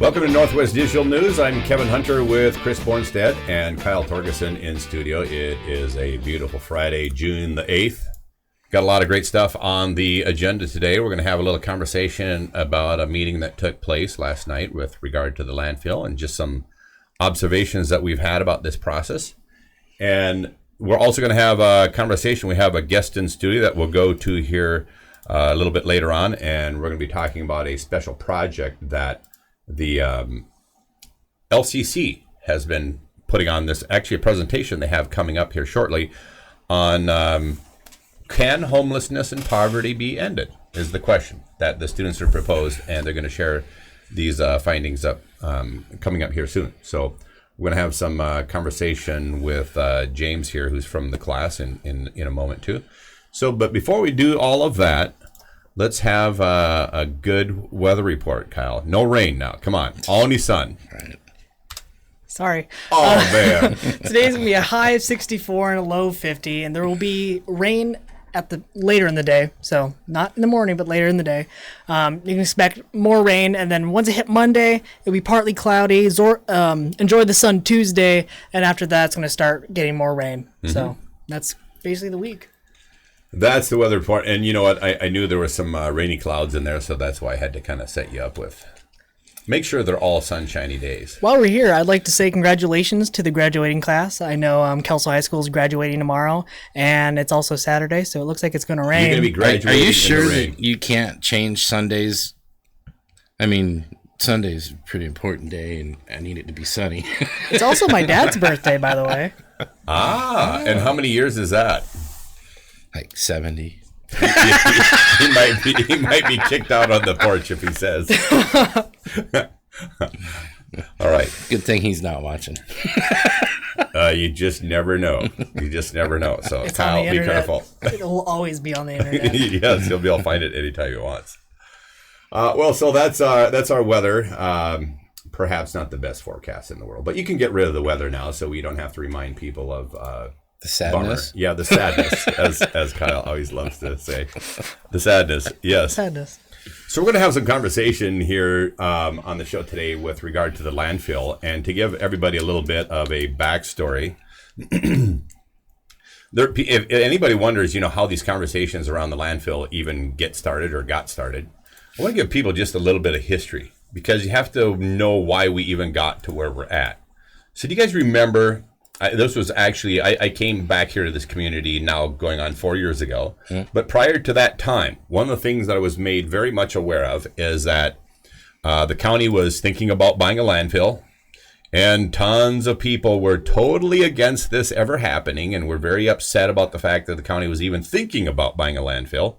Welcome to NorthWest Digital News. I'm Kevin Hunter with Chris Bornstead and Kyle Torgerson in studio. It is a beautiful Friday, June the 8th. Got a lot of great stuff on the agenda today. We're going to have a little conversation about a meeting that took place last night with regard to the landfill and just some observations that we've had about this process. And we're also going to have a conversation. We have a guest in studio that we'll go to here a little bit later on, and we're going to be talking about a special project that the LCC has been putting on. This actually a presentation they have coming up here shortly on can homelessness and poverty be ended is the question that the students have proposed, and they're going to share these findings up coming up here soon. So we're going to have some conversation with James here, who's from the class in a moment too. So, but before we do all of that, let's have a good weather report, Kyle. No rain now. Come on. Only sun. Right. Sorry. Oh, man. Today's going to be a high of 64 and a low of 50, and there will be rain later in the day. So not in the morning, but later in the day. You can expect more rain, and then once it hit Monday, it'll be partly cloudy. Enjoy the sun Tuesday, and after that, it's going to start getting more rain. Mm-hmm. So that's basically the week. That's the weather report. And you know what? I knew there were some rainy clouds in there, so that's why I had to kind of set you up with. Make sure they're all sunshiny days. While we're here, I'd like to say congratulations to the graduating class. I know Kelso High School is graduating tomorrow, and it's also Saturday, so it looks like it's going to rain. You're going to be graduating. Are you sure that you can't change Sundays? I mean, Sunday's a pretty important day, and I need it to be sunny. It's also my dad's birthday, by the way. And how many years is that? Like 70. he might be kicked out on the porch if he says. All right. Good thing he's not watching. You just never know. You just never know. So it's Kyle, be internet. careful. It'll always be on the internet. Yes, he'll be able to find it anytime he wants. Well, so that's our weather. Perhaps not the best forecast in the world, but you can get rid of the weather now, so we don't have to remind people of the sadness. Bummer. Yeah, the sadness, as Kyle always loves to say. The sadness, yes. Sadness. So we're going to have some conversation here on the show today with regard to the landfill, and to give everybody a little bit of a backstory. If anybody wonders, how these conversations around the landfill even get started or got started, I want to give people just a little bit of history, because you have to know why we even got to where we're at. So do you guys remember? This was actually, I came back here to this community now going on 4 years ago. Mm. But prior to that time, one of the things that I was made very much aware of is that the county was thinking about buying a landfill. And tons of people were totally against this ever happening and were very upset about the fact that the county was even thinking about buying a landfill.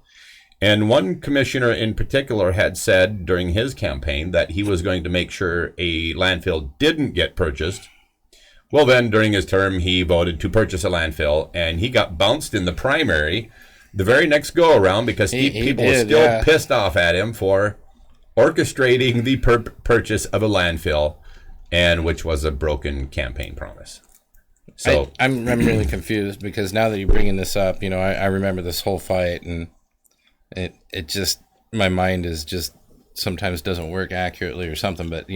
And one commissioner in particular had said during his campaign that he was going to make sure a landfill didn't get purchased. Well, then, during his term, he voted to purchase a landfill, and he got bounced in the primary the very next go-around because people were still pissed off at him for orchestrating the purchase of a landfill, and which was a broken campaign promise. So I'm really confused, because now that you're bringing this up, I remember this whole fight, and it just, my mind is just sometimes doesn't work accurately or something. But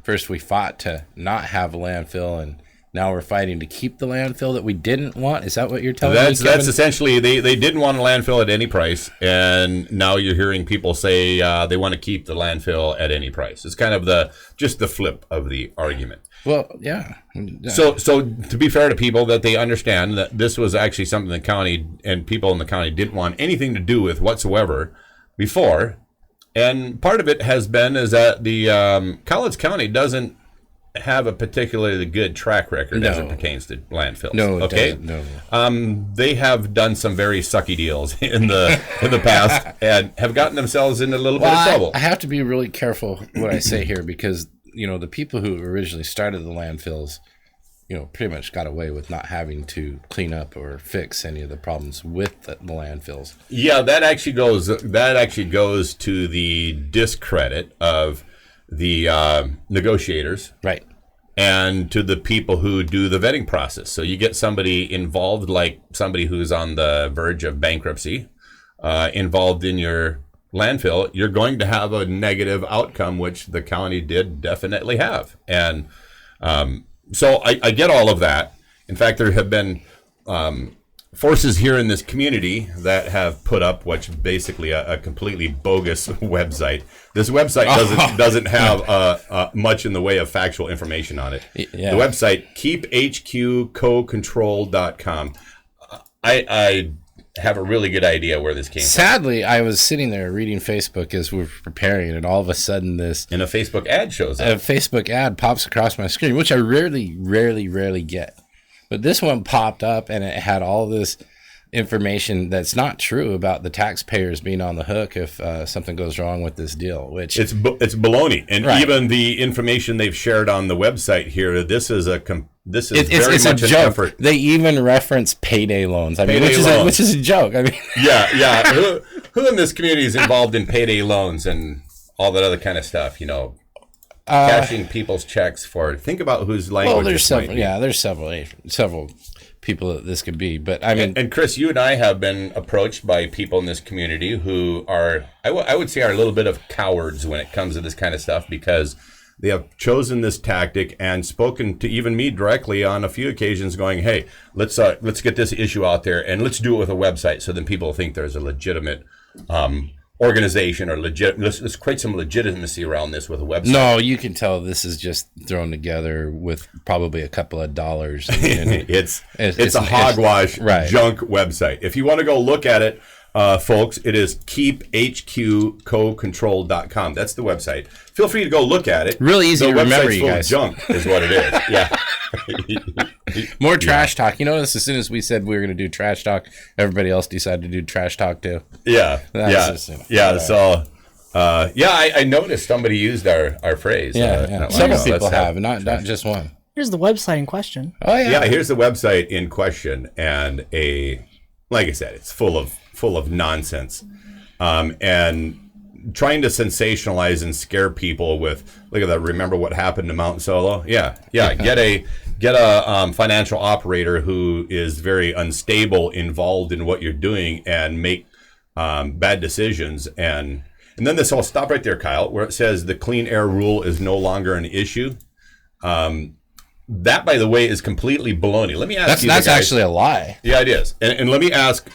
first we fought to not have a landfill, and now we're fighting to keep the landfill that we didn't want. Is that what you're telling me, Kevin? That's essentially, they didn't want a landfill at any price, and now you're hearing people say they want to keep the landfill at any price. It's kind of just the flip of the argument. Well, yeah. So to be fair to people, that they understand that this was actually something the county and people in the county didn't want anything to do with whatsoever before. And part of it has been is that the Cowlitz County doesn't have a particularly good track record as it pertains to landfills. No, it okay? doesn't. No. They have done some very sucky deals in the past and have gotten themselves in a little bit of trouble. I have to be really careful what I say here, because the people who originally started the landfills, pretty much got away with not having to clean up or fix any of the problems with the landfills. Yeah, that actually goes to the discredit of the negotiators, right, and to the people who do the vetting process. So you get somebody involved, like somebody who's on the verge of bankruptcy, involved in your landfill, you're going to have a negative outcome, which the county did definitely have. And so I get all of that. In fact, there have been forces here in this community that have put up what's basically a completely bogus website. This website doesn't have much in the way of factual information on it. Yeah. The website, keephqcocontrol.com. I have a really good idea where this came from. Sadly, I was sitting there reading Facebook as we were preparing, and all of a sudden this... And a Facebook ad shows up. A Facebook ad pops across my screen, which I rarely get. But this one popped up, and it had all this information that's not true about the taxpayers being on the hook if something goes wrong with this deal. Which it's baloney, and right. Even the information they've shared on the website here, this is very much a an joke. effort. They even reference payday loans. I mean, Payday which is a joke. I mean, yeah. Who in this community is involved in payday loans and all that other kind of stuff? You know, cashing people's checks for. Think about whose language. well, there's this several. might be. Yeah, there's several people that this could be. But I mean, And Chris, you and I have been approached by people in this community who are, I would say, are a little bit of cowards when it comes to this kind of stuff, because they have chosen this tactic and spoken to even me directly on a few occasions, going, "Hey, let's get this issue out there and let's do it with a website, so then people think there's a legitimate organization or let's create some legitimacy around this with a website." no, you can tell this is just thrown together with probably a couple of dollars. And it's a hogwash right. junk website. If you want to go look at it, folks, it is keephqcocontrol.com. That's the website. Feel free to go look at it. Really easy the to remember, website's you full guys. of junk is what it is. Yeah. More trash talk. You notice as soon as we said we were going to do trash talk, everybody else decided to do trash talk too. Yeah. That's Yeah. just, So, I noticed somebody used our phrase. Yeah. Several people have, not just one. Here's the website in question. Oh yeah. Yeah, here's the website in question, and like I said, it's full of nonsense, and trying to sensationalize and scare people with, look at that, remember what happened to Mount Solo? Yeah. Get a financial operator who is very unstable involved in what you're doing and make bad decisions, and then this, I'll stop right there, Kyle, where it says the clean air rule is no longer an issue. That, by the way, is completely baloney. Let me ask you. That's actually a lie. Yeah, it is. And let me ask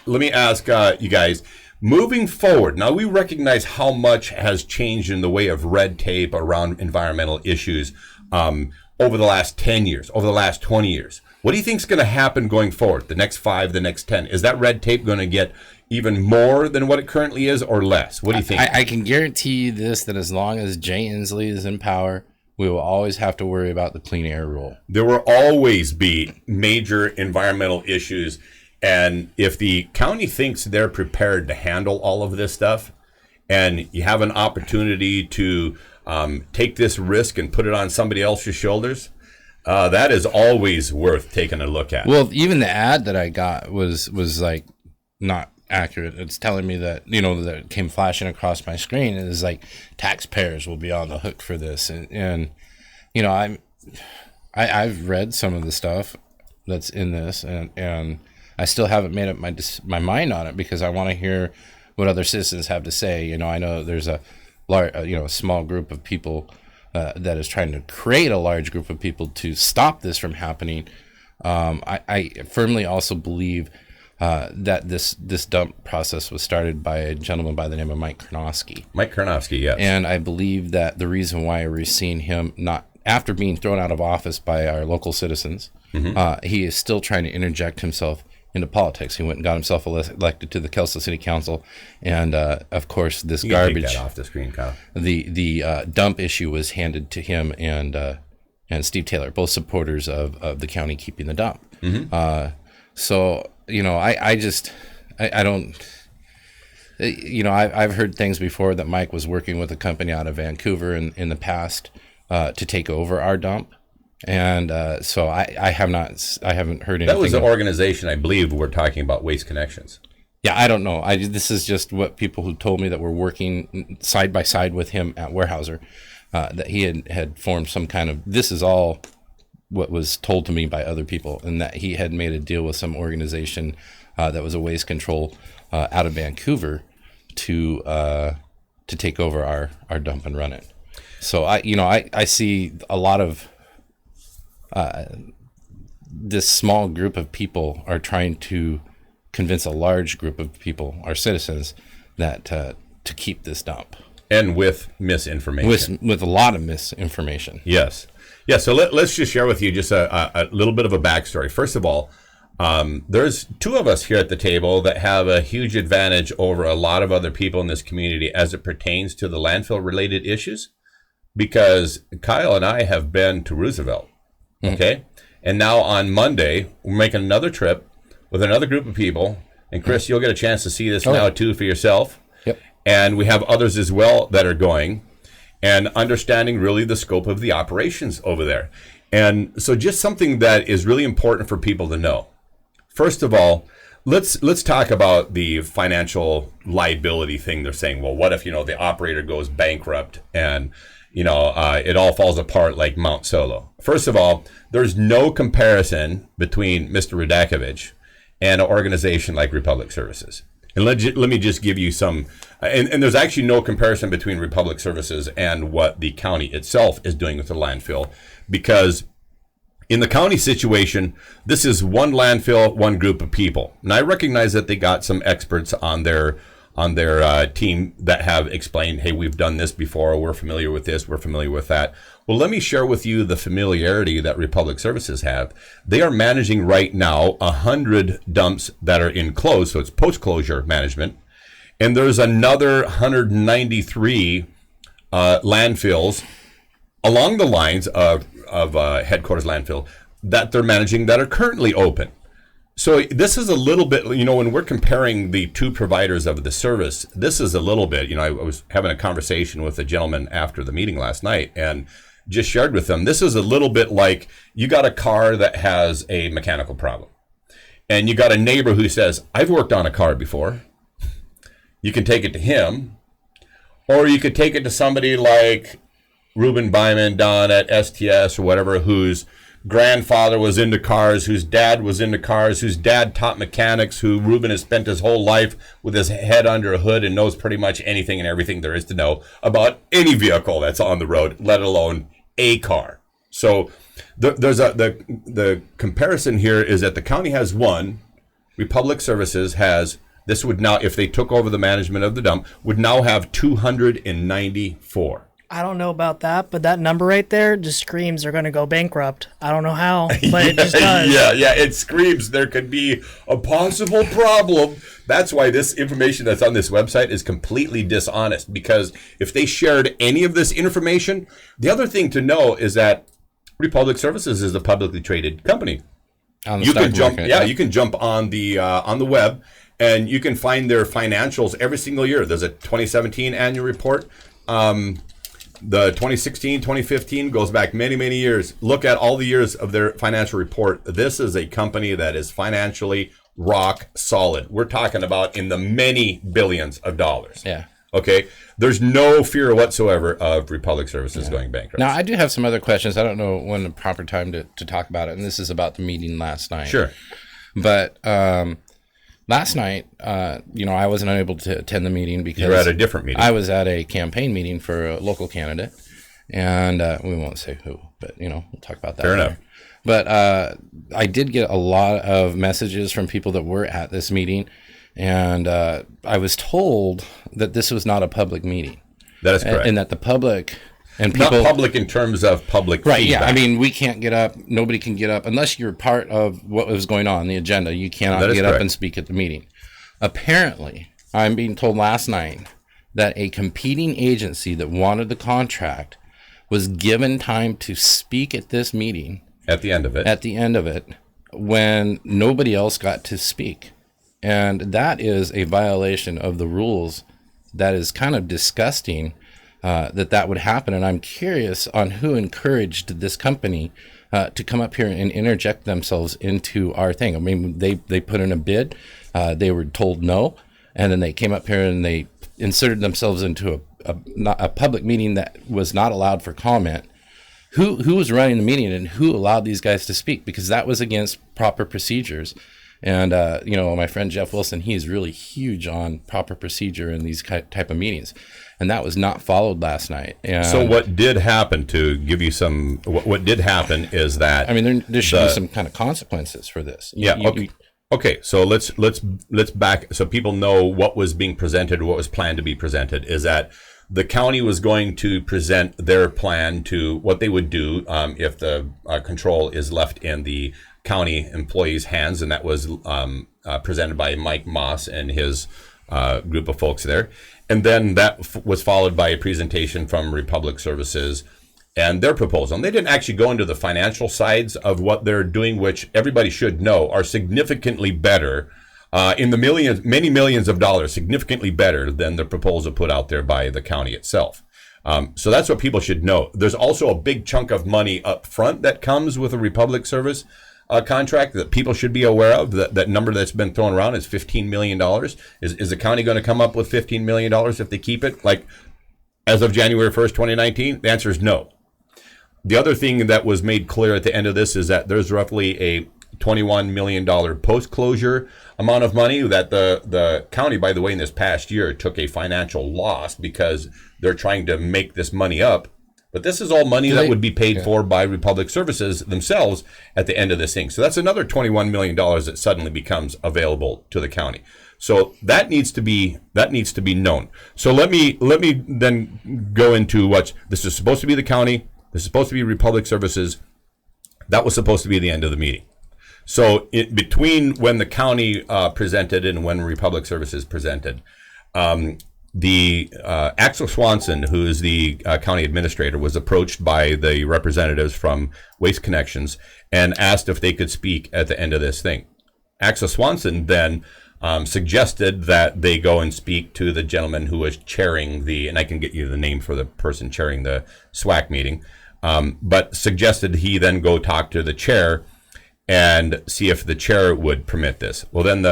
you guys, moving forward, now we recognize how much has changed in the way of red tape around environmental issues over the last 10 years, over the last 20 years. What do you think is going to happen going forward, the next 5, the next 10? Is that red tape going to get even more than what it currently is, or less? What do you think? I can guarantee you this, that as long as Jay Inslee is in power, we will always have to worry about the clean air rule. There will always be major environmental issues. And if the county thinks they're prepared to handle all of this stuff, and you have an opportunity to take this risk and put it on somebody else's shoulders, that is always worth taking a look at. Well, even the ad that I got was like not accurate. It's telling me that, that it came flashing across my screen. It is like taxpayers will be on the hook for this. And I've read some of the stuff that's in this, and I still haven't made up my mind on it, because I want to hear what other citizens have to say. I know there's a small group of people that is trying to create a large group of people to stop this from happening. I firmly also believe that this dump process was started by a gentleman by the name of Mike Karnofsky. Mike Karnofsky, yes. And I believe that the reason why we're seeing him, not after being thrown out of office by our local citizens, he is still trying to interject himself into politics. He went and got himself elected to the Kelso City Council, and of course this garbage. Take that off the screen, Kyle. The dump issue was handed to him and Steve Taylor, both supporters of the county keeping the dump. So I don't. I've heard things before that Mike was working with a company out of Vancouver in the past to take over our dump. And so I haven't heard anything. That was the organization, I believe, we're talking about, Waste Connections. Yeah, I don't know. This is just what people who told me that were working side by side with him at Weyerhaeuser, that he had formed some kind of, this is all what was told to me by other people, and that he had made a deal with some organization that was a waste control out of Vancouver to to take over our dump and run it. So I see a lot of this small group of people are trying to convince a large group of people, our citizens, that to keep this dump. And with misinformation. With a lot of misinformation. Yes. Yeah, so let's just share with you just a little bit of a backstory. First of all, there's two of us here at the table that have a huge advantage over a lot of other people in this community as it pertains to the landfill-related issues, because Kyle and I have been to Roosevelt, okay? And now on Monday, we're making another trip with another group of people. And Chris, you'll get a chance to see this now too for yourself. Yep. And we have others as well that are going and understanding really the scope of the operations over there. And so just something that is really important for people to know. First of all, let's talk about the financial liability thing. They're saying, well, what if, the operator goes bankrupt and, it all falls apart like Mount Solo? First of all, there's no comparison between Mr. Radakovich and an organization like Republic Services. And let me just give you some, and there's actually no comparison between Republic Services and what the county itself is doing with the landfill, because in the county situation, this is one landfill, one group of people. And I recognize that they got some experts on their team that have explained, hey, we've done this before, we're familiar with this, we're familiar with that. Well, let me share with you the familiarity that Republic Services have. They are managing right now 100 dumps that are enclosed, so it's post-closure management. And there's another 193 landfills along the lines of headquarters landfill that they're managing that are currently open. So this is a little bit, when we're comparing the two providers of the service, this is a little bit, I was having a conversation with a gentleman after the meeting last night and just shared with them, this is a little bit like you got a car that has a mechanical problem and you got a neighbor who says, I've worked on a car before. You can take it to him, or you could take it to somebody like Ruben Byman down at STS or whatever, whose grandfather was into cars, whose dad was into cars, whose dad taught mechanics, who Ruben has spent his whole life with his head under a hood and knows pretty much anything and everything there is to know about any vehicle that's on the road, let alone a car. So the comparison here is that the county has one, Republic Services has, this would now, if they took over the management of the dump, would now have 294. I don't know about that, but that number right there just screams they're going to go bankrupt. I don't know how, but it just does. Yeah, it screams there could be a possible problem. That's why this information that's on this website is completely dishonest, because if they shared any of this information, the other thing to know is that Republic Services is a publicly traded company. You can jump on the web and you can find their financials every single year. There's a 2017 annual report. The 2016, 2015 goes back many, many years. Look at all the years of their financial report. This is a company that is financially rock solid. We're talking about in the many billions of dollars. Yeah. Okay. There's no fear whatsoever of Republic Services going bankrupt. Now, I do have some other questions. I don't know when the proper time to talk about it. And this is about the meeting last night. Sure. But last night, I wasn't able to attend the meeting because you were at a different meeting. I was at a campaign meeting for a local candidate, and we won't say who, but we'll talk about that. Fair enough. But I did get a lot of messages from people that were at this meeting, and I was told that this was not a public meeting. That is correct. And that the public and people... Not public in terms of public right, feedback. Yeah. I mean, we can't get up. Nobody can get up unless you're part of what was going on, the agenda. You cannot get up and speak at the meeting. Apparently, I'm being told last night that a competing agency that wanted the contract was given time to speak at this meeting. At the end of it. When nobody else got to speak. And that is a violation of the rules. That is kind of disgusting that would happen. And I'm curious on who encouraged this company to come up here and interject themselves into our thing. I mean, they put in a bid. They were told no. And then they came up here and they inserted themselves into a public meeting that was not allowed for comment. Who was running the meeting and who allowed these guys to speak? Because that was against proper procedures. And, my friend Jeff Wilson, he is really huge on proper procedure in these type of meetings. And that was not followed last night. And so what did happen, to give you some, what did happen is that... I mean, there should be some kind of consequences for this. Okay, so let's back, so people know what was being presented, what was planned to be presented, is that the county was going to present their plan to what they would do if the control is left in the county employees' hands, and that was presented by Mike Moss and his group of folks there. And then that was followed by a presentation from Republic Services and their proposal. And they didn't actually go into the financial sides of what they're doing, which everybody should know are significantly better in the millions, many millions of dollars, significantly better than the proposal put out there by the county itself. So that's what people should know. There's also a big chunk of money up front that comes with a Republic Service contract that people should be aware of. That number that's been thrown around is $15 million. Is the county going to come up with $15 million if they keep it? Like, as of January 1st, 2019? The answer is no. The other thing that was made clear at the end of this is that there's roughly a $21 million post-closure amount of money that the county, by the way, in this past year took a financial loss because they're trying to make this money up. But this is all money that would be paid for by Republic Services themselves at the end of this thing. So that's another $21 million that suddenly becomes available to the county. So that needs to be known. So let me then go into what this is supposed to be. The county. This is supposed to be Republic Services. That was supposed to be the end of the meeting. So between when the county presented and when Republic Services presented, the Axel Swanson, who is the county administrator, was approached by the representatives from Waste Connections and asked if they could speak at the end of this thing. Axel Swanson then suggested that they go and speak to the gentleman who was chairing and I can get you the name for the person chairing the SWAC meeting, but suggested he then go talk to the chair and see if the chair would permit this. Well, then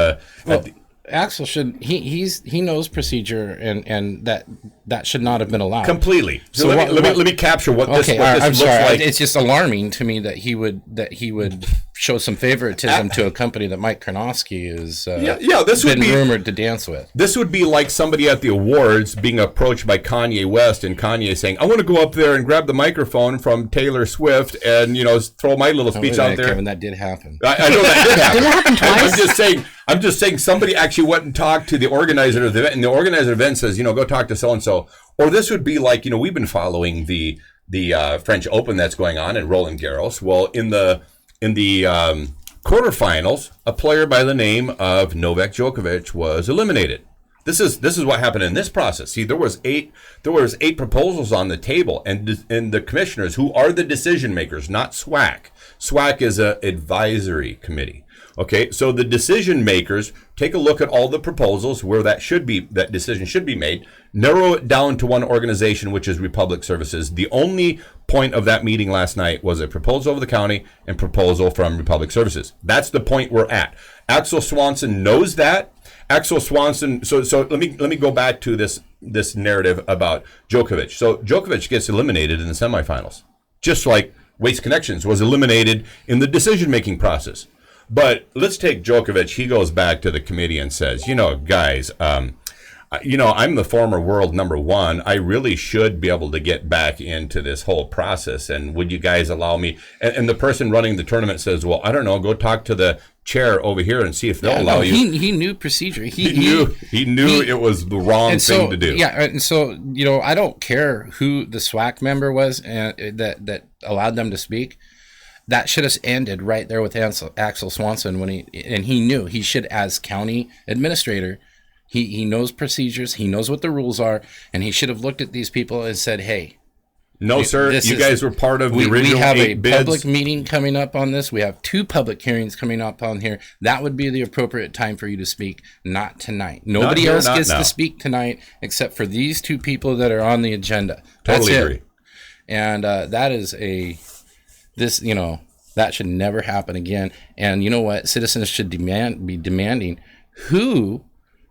Axel should he knows procedure and that should not have been allowed completely. So let me capture what this looks like. It's just alarming to me that he would show some favoritism to a company that Mike Karnofsky is this been rumored to dance with. This would be like somebody at the awards being approached by Kanye West and Kanye saying, "I want to go up there and grab the microphone from Taylor Swift and throw my little speech out there." Kevin, that did happen. I know that did happen. Did it happen twice? I'm just saying somebody actually went and talked to the organizer of the event, and the organizer of the event says, go talk to so-and-so. Or this would be like, we've been following the French Open that's going on at Roland Garros. Well, in the quarterfinals, a player by the name of Novak Djokovic was eliminated. This is what happened in this process. See, there was eight proposals on the table, and the commissioners, who are the decision makers, not SWAC. SWAC is an advisory committee. Okay, so the decision makers take a look at all the proposals where that decision should be made, narrow it down to one organization, which is Republic Services. The only point of that meeting last night was a proposal of the county and proposal from Republic Services. That's the point we're at. Axel Swanson knows that. Axel Swanson. So let me go back to this narrative about Djokovic. So Djokovic gets eliminated in the semifinals, just like Waste Connections was eliminated in the decision-making process. But let's take Djokovic. He goes back to the committee and says, guys, I'm the former world number one. I really should be able to get back into this whole process. And would you guys allow me? And the person running the tournament says, well, I don't know. Go talk to the chair over here and see if they'll allow you. He knew procedure. He knew it was the wrong thing to do. Yeah. And so, I don't care who the SWAC member was that allowed them to speak. That should have ended right there with Axel Swanson when he knew he should, as county administrator, he knows procedures, he knows what the rules are, and he should have looked at these people and said, "Hey, no, sir, you guys were part of the original 8 bids. We have a public meeting coming up on this. We have 2 public hearings coming up on here. That would be the appropriate time for you to speak, not tonight. Nobody else gets to speak tonight except for these 2 people that are on the agenda. Totally agree. And that is that should never happen again. And you know what? Citizens should be demanding who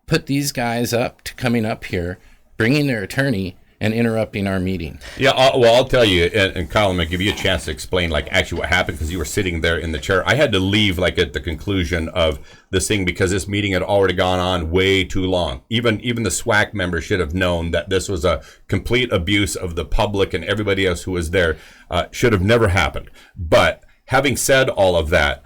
put these guys up to coming up here, bringing their attorney, and interrupting our meeting. Yeah, I'll tell you, and Kyle, I'm going to give you a chance to explain, like, actually what happened, because you were sitting there in the chair. I had to leave, like, at the conclusion of this thing, because this meeting had already gone on way too long. Even the SWAC members should have known that this was a complete abuse of the public, and everybody else who was there should have never happened. But having said all of that,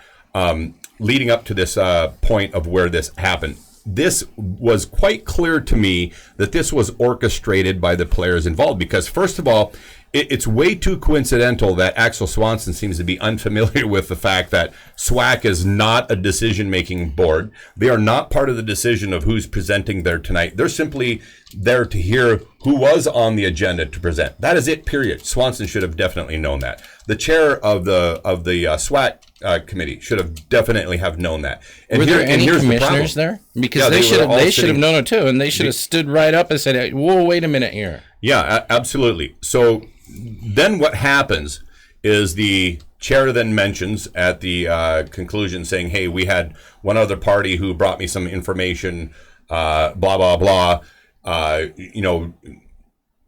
leading up to this point of where this happened, this was quite clear to me that this was orchestrated by the players involved, because first of all, it's way too coincidental that Axel Swanson seems to be unfamiliar with the fact that SWAC is not a decision-making board. They are not part of the decision of who's presenting there tonight. They're simply there to hear who was on the agenda to present. That is it, period. Swanson should have definitely known that. The chair of the SWAC committee should have definitely have known that. And were there any commissioners there? Because they should have known it too, and they should have stood right up and said, "Whoa, wait a minute here." Yeah, absolutely. So then what happens is the chair then mentions at the conclusion, saying, "Hey, we had one other party who brought me some information, blah, blah, blah.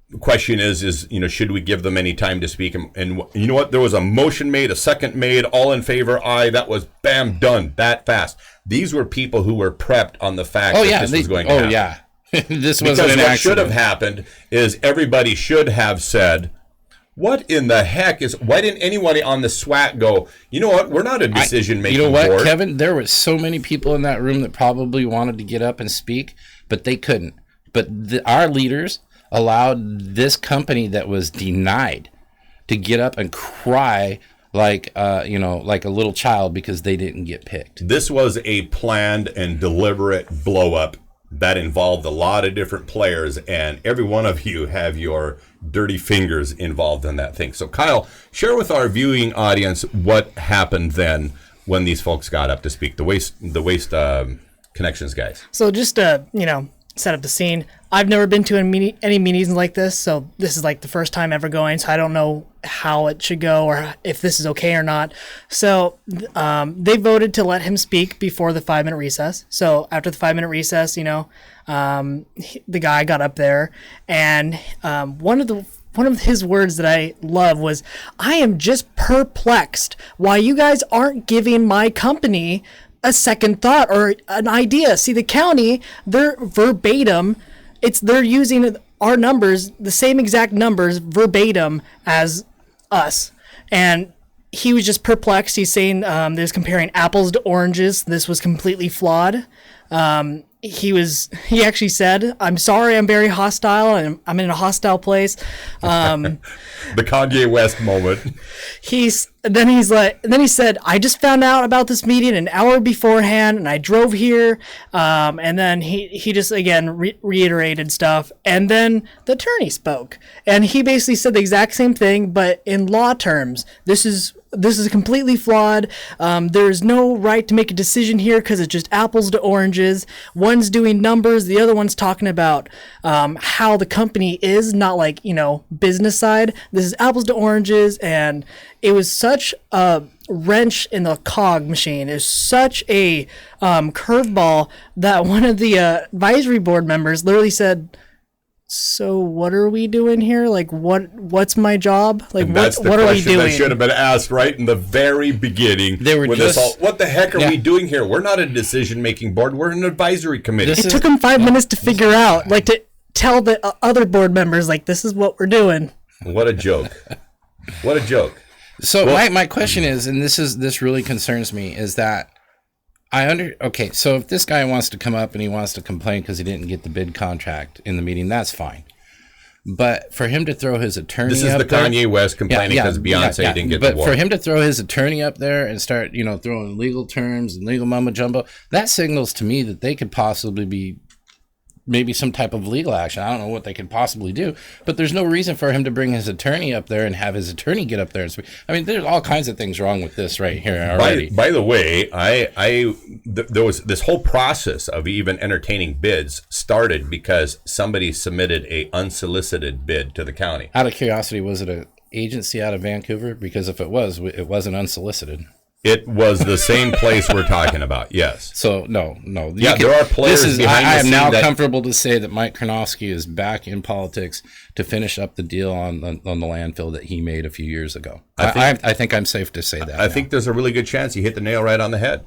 The question is, should we give them any time to speak?" And you know what? There was a motion made, a second made, all in favor, aye. That was bam, done that fast. These were people who were prepped on the fact that this was going to happen. Oh, yeah. This wasn't an Because what accident. should have happened is everybody should have said, what in the heck why didn't anybody on the SWAT go, you know what, we're not a decision-making board. You know what, Kevin? There were so many people in that room that probably wanted to get up and speak, but they couldn't. But our leaders allowed this company that was denied to get up and cry like a little child because they didn't get picked. This was a planned and deliberate blow-up that involved a lot of different players, and every one of you have your dirty fingers involved in that thing. So, Kyle, share with our viewing audience what happened then when these folks got up to speak, the waste connections guys. So just to, set up the scene, I've never been to any meetings like this, so this is like the first time ever going, so I don't know how it should go or if this is okay or not. So they voted to let him speak before the 5-minute recess. So after the 5-minute recess, the guy got up there, and one of his words that I love was, "I am just perplexed why you guys aren't giving my company a second thought or an idea." See, the county, they're verbatim. They're using our numbers, the same exact numbers verbatim as us. And he was just perplexed. He's saying they was comparing apples to oranges. This was completely flawed. He actually said, "I'm sorry, I'm very hostile, and I'm in a hostile place." The Kanye West moment. Then he said, "I just found out about this meeting an hour beforehand, and I drove here." And then he just again reiterated stuff, and then the attorney spoke, and he basically said the exact same thing, but in law terms. This is completely flawed. There's no right to make a decision here because it's just apples to oranges. One's doing numbers, the other one's talking about how the company is, not like, business side. This is apples to oranges, and it was such a wrench in the cog machine. It was such a curveball that one of the advisory board members literally said, "So what are we doing here? Like, what's my job? Like, what are we doing?" That should have been asked right in the very beginning. They were what the heck are we doing here? We're not a decision-making board. We're an advisory committee. It took them 5 minutes to figure out, like, to tell the other board members, like, this is what we're doing. What a joke. What a joke. So my question is, and this really concerns me, is that so if this guy wants to come up and he wants to complain because he didn't get the bid contract in the meeting, that's fine. But for him to throw his attorney This is up the there, Kanye West complaining because Beyonce didn't get the award. But for him to throw his attorney up there and start, throwing legal terms and legal mumbo jumbo, that signals to me that they could possibly be maybe some type of legal action. I don't know what they could possibly do, but there's no reason for him to bring his attorney up there and have his attorney get up there and speak. I mean, there's all kinds of things wrong with this right here already. By the way, there was this whole process of even entertaining bids started because somebody submitted a unsolicited bid to the county. Out of curiosity, was it an agency out of Vancouver? Because if it was, it wasn't unsolicited. It was the same place we're talking about. Yes. So no. Yeah, there are players behind I the am scene now that- comfortable to say that Mike Karnofsky is back in politics to finish up the deal on the landfill that he made a few years ago. I think I'm safe to say that. I think there's a really good chance you hit the nail right on the head.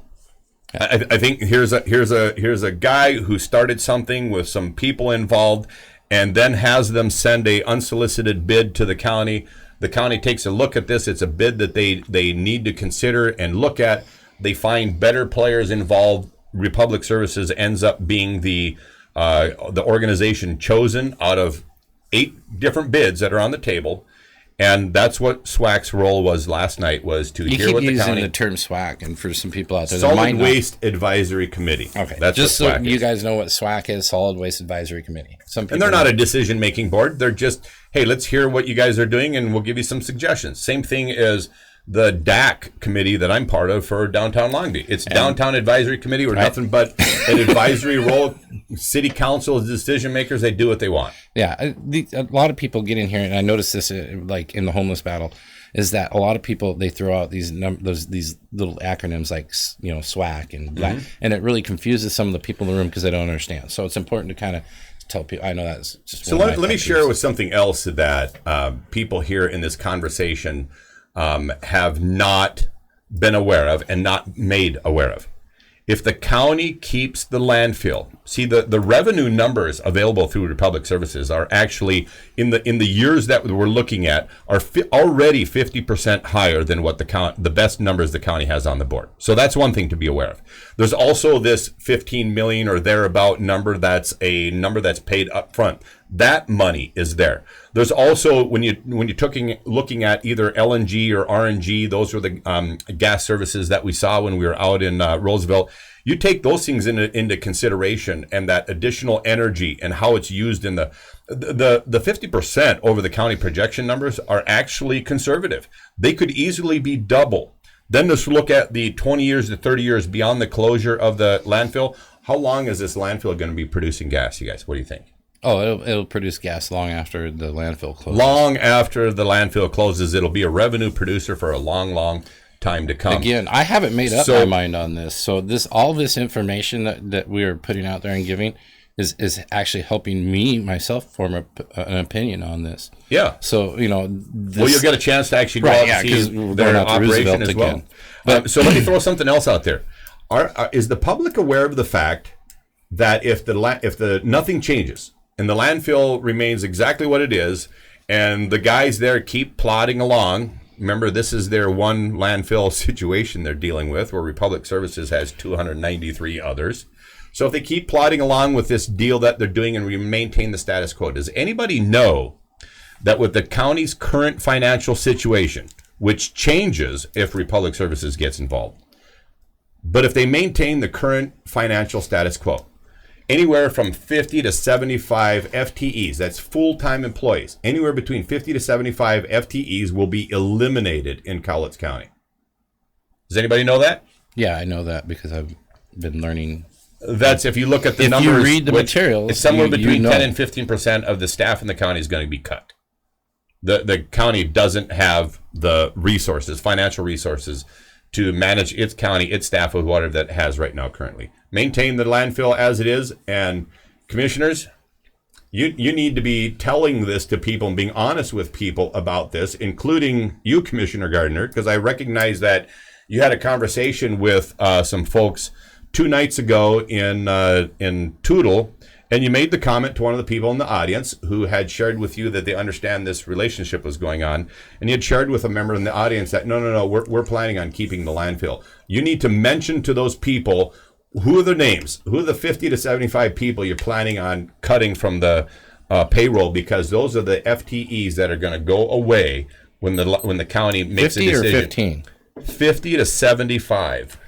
I think here's a guy who started something with some people involved, and then has them send a unsolicited bid to the county. The county takes a look at this. It's a bid that they need to consider and look at. They find better players involved. Republic Services ends up being the organization chosen out of 8 different bids that are on the table. And that's what SWAC's role was last night, was to hear what the using county... the term SWAC, and for some people out there, Solid Waste Advisory Committee. Okay, that's just what so SWAC you is. guys know what SWAC is, Solid Waste Advisory Committee. Some people And they're not a decision-making board. They're just, hey, let's hear what you guys are doing, and we'll give you some suggestions. Same thing as the DAC committee that I'm part of for downtown Longview. It's Downtown Advisory Committee. We're nothing but an advisory role. City council is decision makers. They do what they want. Yeah, a lot of people get in here, and I noticed this like in the homeless battle, is that a lot of people, they throw out these little acronyms like, you know, SWAC and blah, and it really confuses some of the people in the room because they don't understand. So it's important to kind of tell people. I know that's just so. Let me share it with something else that people here in this conversation have not been aware of and not made aware of. If the county keeps the landfill, see the revenue numbers available through Republic Services are actually in the years that we're looking at are already 50% higher than what the best numbers the county has on the board. So that's one thing to be aware of. There's also this 15 million or thereabout number. That's a number that's paid up front. That money is there. There's also when you're looking at either LNG or RNG, those were the gas services that we saw when we were out in Roosevelt. You take those things into consideration, and that additional energy and how it's used in the 50% over the county projection numbers are actually conservative. They could easily be double. Then let's look at the 20 years to 30 years beyond the closure of the landfill. How long is this landfill going to be producing gas, you guys? What do you think? Oh, it'll produce gas long after the landfill closes. Long after the landfill closes, it'll be a revenue producer for a long, long time to come. Again, I haven't made up my mind on this. So all this information that we are putting out there and giving is actually helping me myself form an opinion on this. Yeah. So well, you'll get a chance to actually go out and see their operation as well. But so let me throw something else out there. Is the public aware of the fact that if the nothing changes and the landfill remains exactly what it is, and the guys there keep plodding along? Remember, this is their one landfill situation they're dealing with, where Republic Services has 293 others. So if they keep plodding along with this deal that they're doing and we maintain the status quo, does anybody know that with the county's current financial situation, which changes if Republic Services gets involved, but if they maintain the current financial status quo, anywhere from 50 to 75 FTEs, that's full-time employees, anywhere between 50 to 75 FTEs will be eliminated in Cowlitz County. Does anybody know that? Yeah, I know that because I've been learning. That's if you look at the numbers. If you read the materials, it's somewhere between 10 and 15% of the staff in the county is going to be cut. The county doesn't have the resources, financial resources, to manage its county, its staff with whatever that has right now currently. Maintain the landfill as it is, and commissioners, you need to be telling this to people and being honest with people about this, including you, Commissioner Gardner, because I recognize that you had a conversation with some folks 2 nights ago in Tootle, and you made the comment to one of the people in the audience who had shared with you that they understand this relationship was going on, and you had shared with a member in the audience that no, we're planning on keeping the landfill. You need to mention to those people who are the names, who are the 50 to 75 people you're planning on cutting from the payroll, because those are the FTEs that are going to go away when the county makes a decision. 50 or 15? 50 to 75.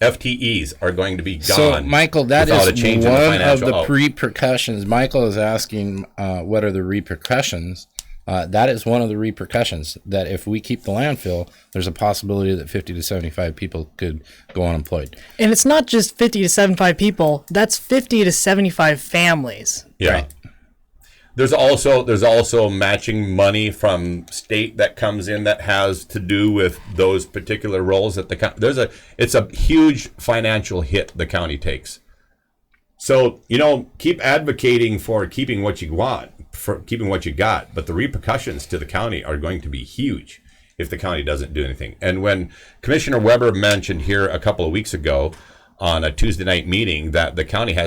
FTEs are going to be gone. So, Michael, that is one of the repercussions. Michael is asking what are the repercussions. That is one of the repercussions, that if we keep the landfill, there's a possibility that 50 to 75 people could go unemployed. And it's not just 50 to 75 people. That's 50 to 75 families. Yeah. Right. There's also matching money from state that comes in that has to do with those particular roles that it's a huge financial hit the county takes. So, keep advocating for keeping what you want, for keeping what you got, but the repercussions to the county are going to be huge if the county doesn't do anything. And when Commissioner Weber mentioned here a couple of weeks ago on a Tuesday night meeting that the county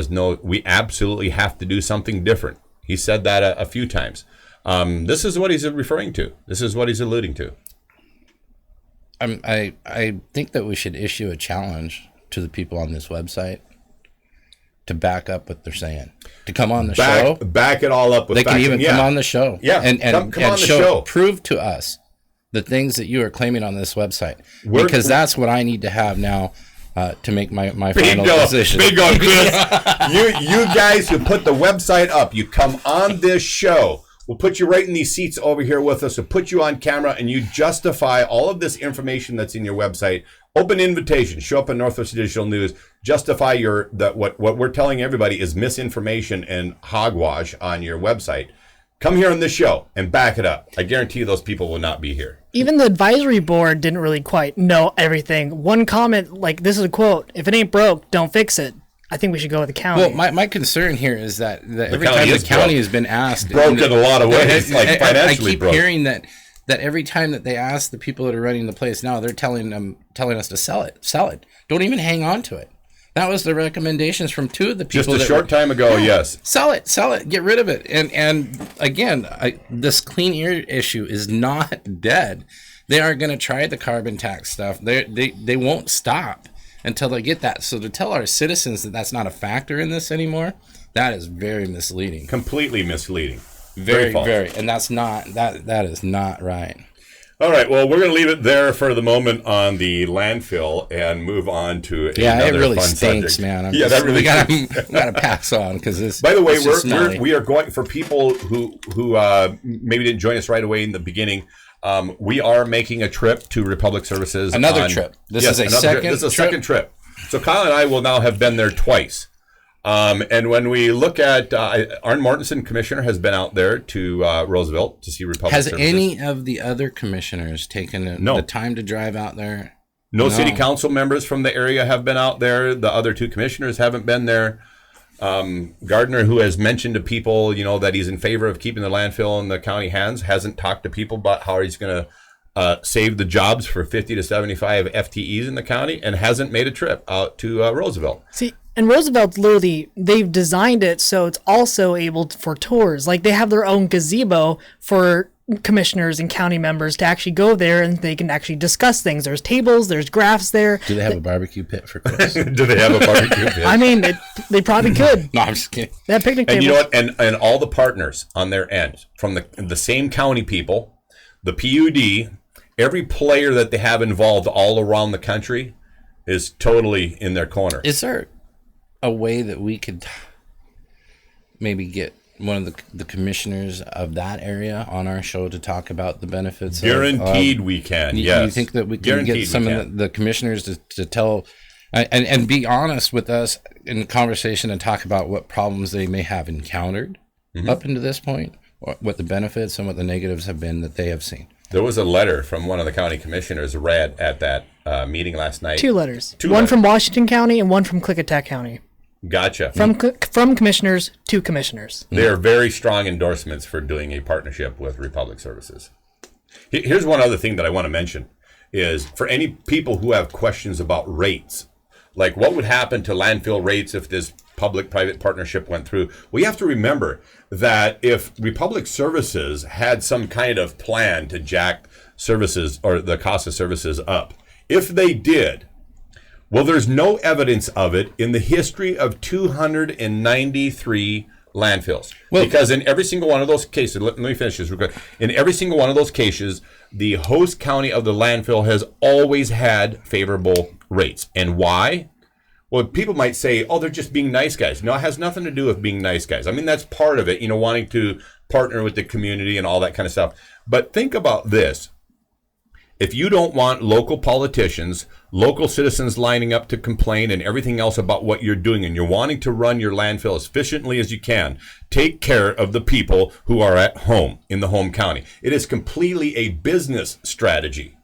we absolutely have to do something different. He said that a few times. This is what he's referring to. This is what he's alluding to. I think that we should issue a challenge to the people on this website to back up what they're saying. To come on the show. Back it all up with facts. They can even come on the show. Yeah, and come on the show. Prove to us the things that you are claiming on this website. Because that's what I need to have now to make my final decision. Bingo, Chris. You guys who put the website up, you come on this show. We'll put you right in these seats over here with us. We'll put you on camera, and you justify all of this information that's in your website. Open invitation. Show up in Northwest Digital News. Justify what we're telling everybody is misinformation and hogwash on your website. Come here on this show and back it up. I guarantee you those people will not be here. Even the advisory board didn't really quite know everything. One comment, like this is a quote, "If it ain't broke, don't fix it." I think we should go with the county. Well, my concern here is that every time the county has been asked, broke in a lot of ways, like financially broke. I keep hearing that every time that they ask the people that are running the place now, they're telling us to sell it. Don't even hang on to it. That was the recommendations from two of the people. Just a short time ago, yes. Sell it, get rid of it. And again, this clean air issue is not dead. They are going to try the carbon tax stuff. They won't stop until they get that. So to tell our citizens that that's not a factor in this anymore, that is very misleading. Completely misleading. Very false. And that is not right. All right, well, we're going to leave it there for the moment on the landfill and move on to another it really fun stinks, subject. Man. That really we gotta pass on because this. By the way, we are going for people who maybe didn't join us right away in the beginning. We are making a trip to Republic Services. Trip. This is a second trip. So Kyle and I will now have been there twice. And when we look at Arn Mortensen, commissioner, has been out there to Roosevelt to see Republic Services. Has any of the other commissioners taken the time to drive out there? No city council members from the area have been out there. The other two commissioners haven't been there. Gardner, who has mentioned to people, that he's in favor of keeping the landfill in the county hands, hasn't talked to people about how he's going to save the jobs for 50 to 75 FTEs in the county, and hasn't made a trip out to Roosevelt. See, and Roosevelt's literally, they've designed it so it's also able for tours. Like they have their own gazebo for commissioners and county members to actually go there and they can actually discuss things. There's tables, there's graphs there. Do they have a barbecue pit for Chris? Do they have a barbecue pit? I mean, they probably could. No, I'm just kidding. They have picnic tables. And you know what? And all the partners on their end, from the same county people, the PUD, every player that they have involved all around the country is totally in their corner. Is there a way that we could maybe get one of the commissioners of that area on our show to talk about the benefits? Guaranteed we can, yes. You think that we can get some of the commissioners to tell and be honest with us in conversation and talk about what problems they may have encountered up into this point, what the benefits and what the negatives have been that they have seen? There was a letter from one of the county commissioners read at that meeting last night. Two letters. One from Washington County and one from Klickitat County. Gotcha. From commissioners to commissioners. They are very strong endorsements for doing a partnership with Republic Services. Here's one other thing that I want to mention is for any people who have questions about rates, like what would happen to landfill rates if this public-private partnership went through. We have to remember that if Republic Services had some kind of plan to jack services or the cost of services up, if they did, well, there's no evidence of it in the history of 293 landfills. Well, because in every single one of those cases, let me finish this real quick. In every single one of those cases, the host county of the landfill has always had favorable rates. And why? Well, people might say, oh, they're just being nice guys. No, it has nothing to do with being nice guys. I mean, that's part of it, wanting to partner with the community and all that kind of stuff. But think about this. If you don't want local politicians, local citizens lining up to complain and everything else about what you're doing, and you're wanting to run your landfill as efficiently as you can, take care of the people who are at home in the home county. It is completely a business strategy.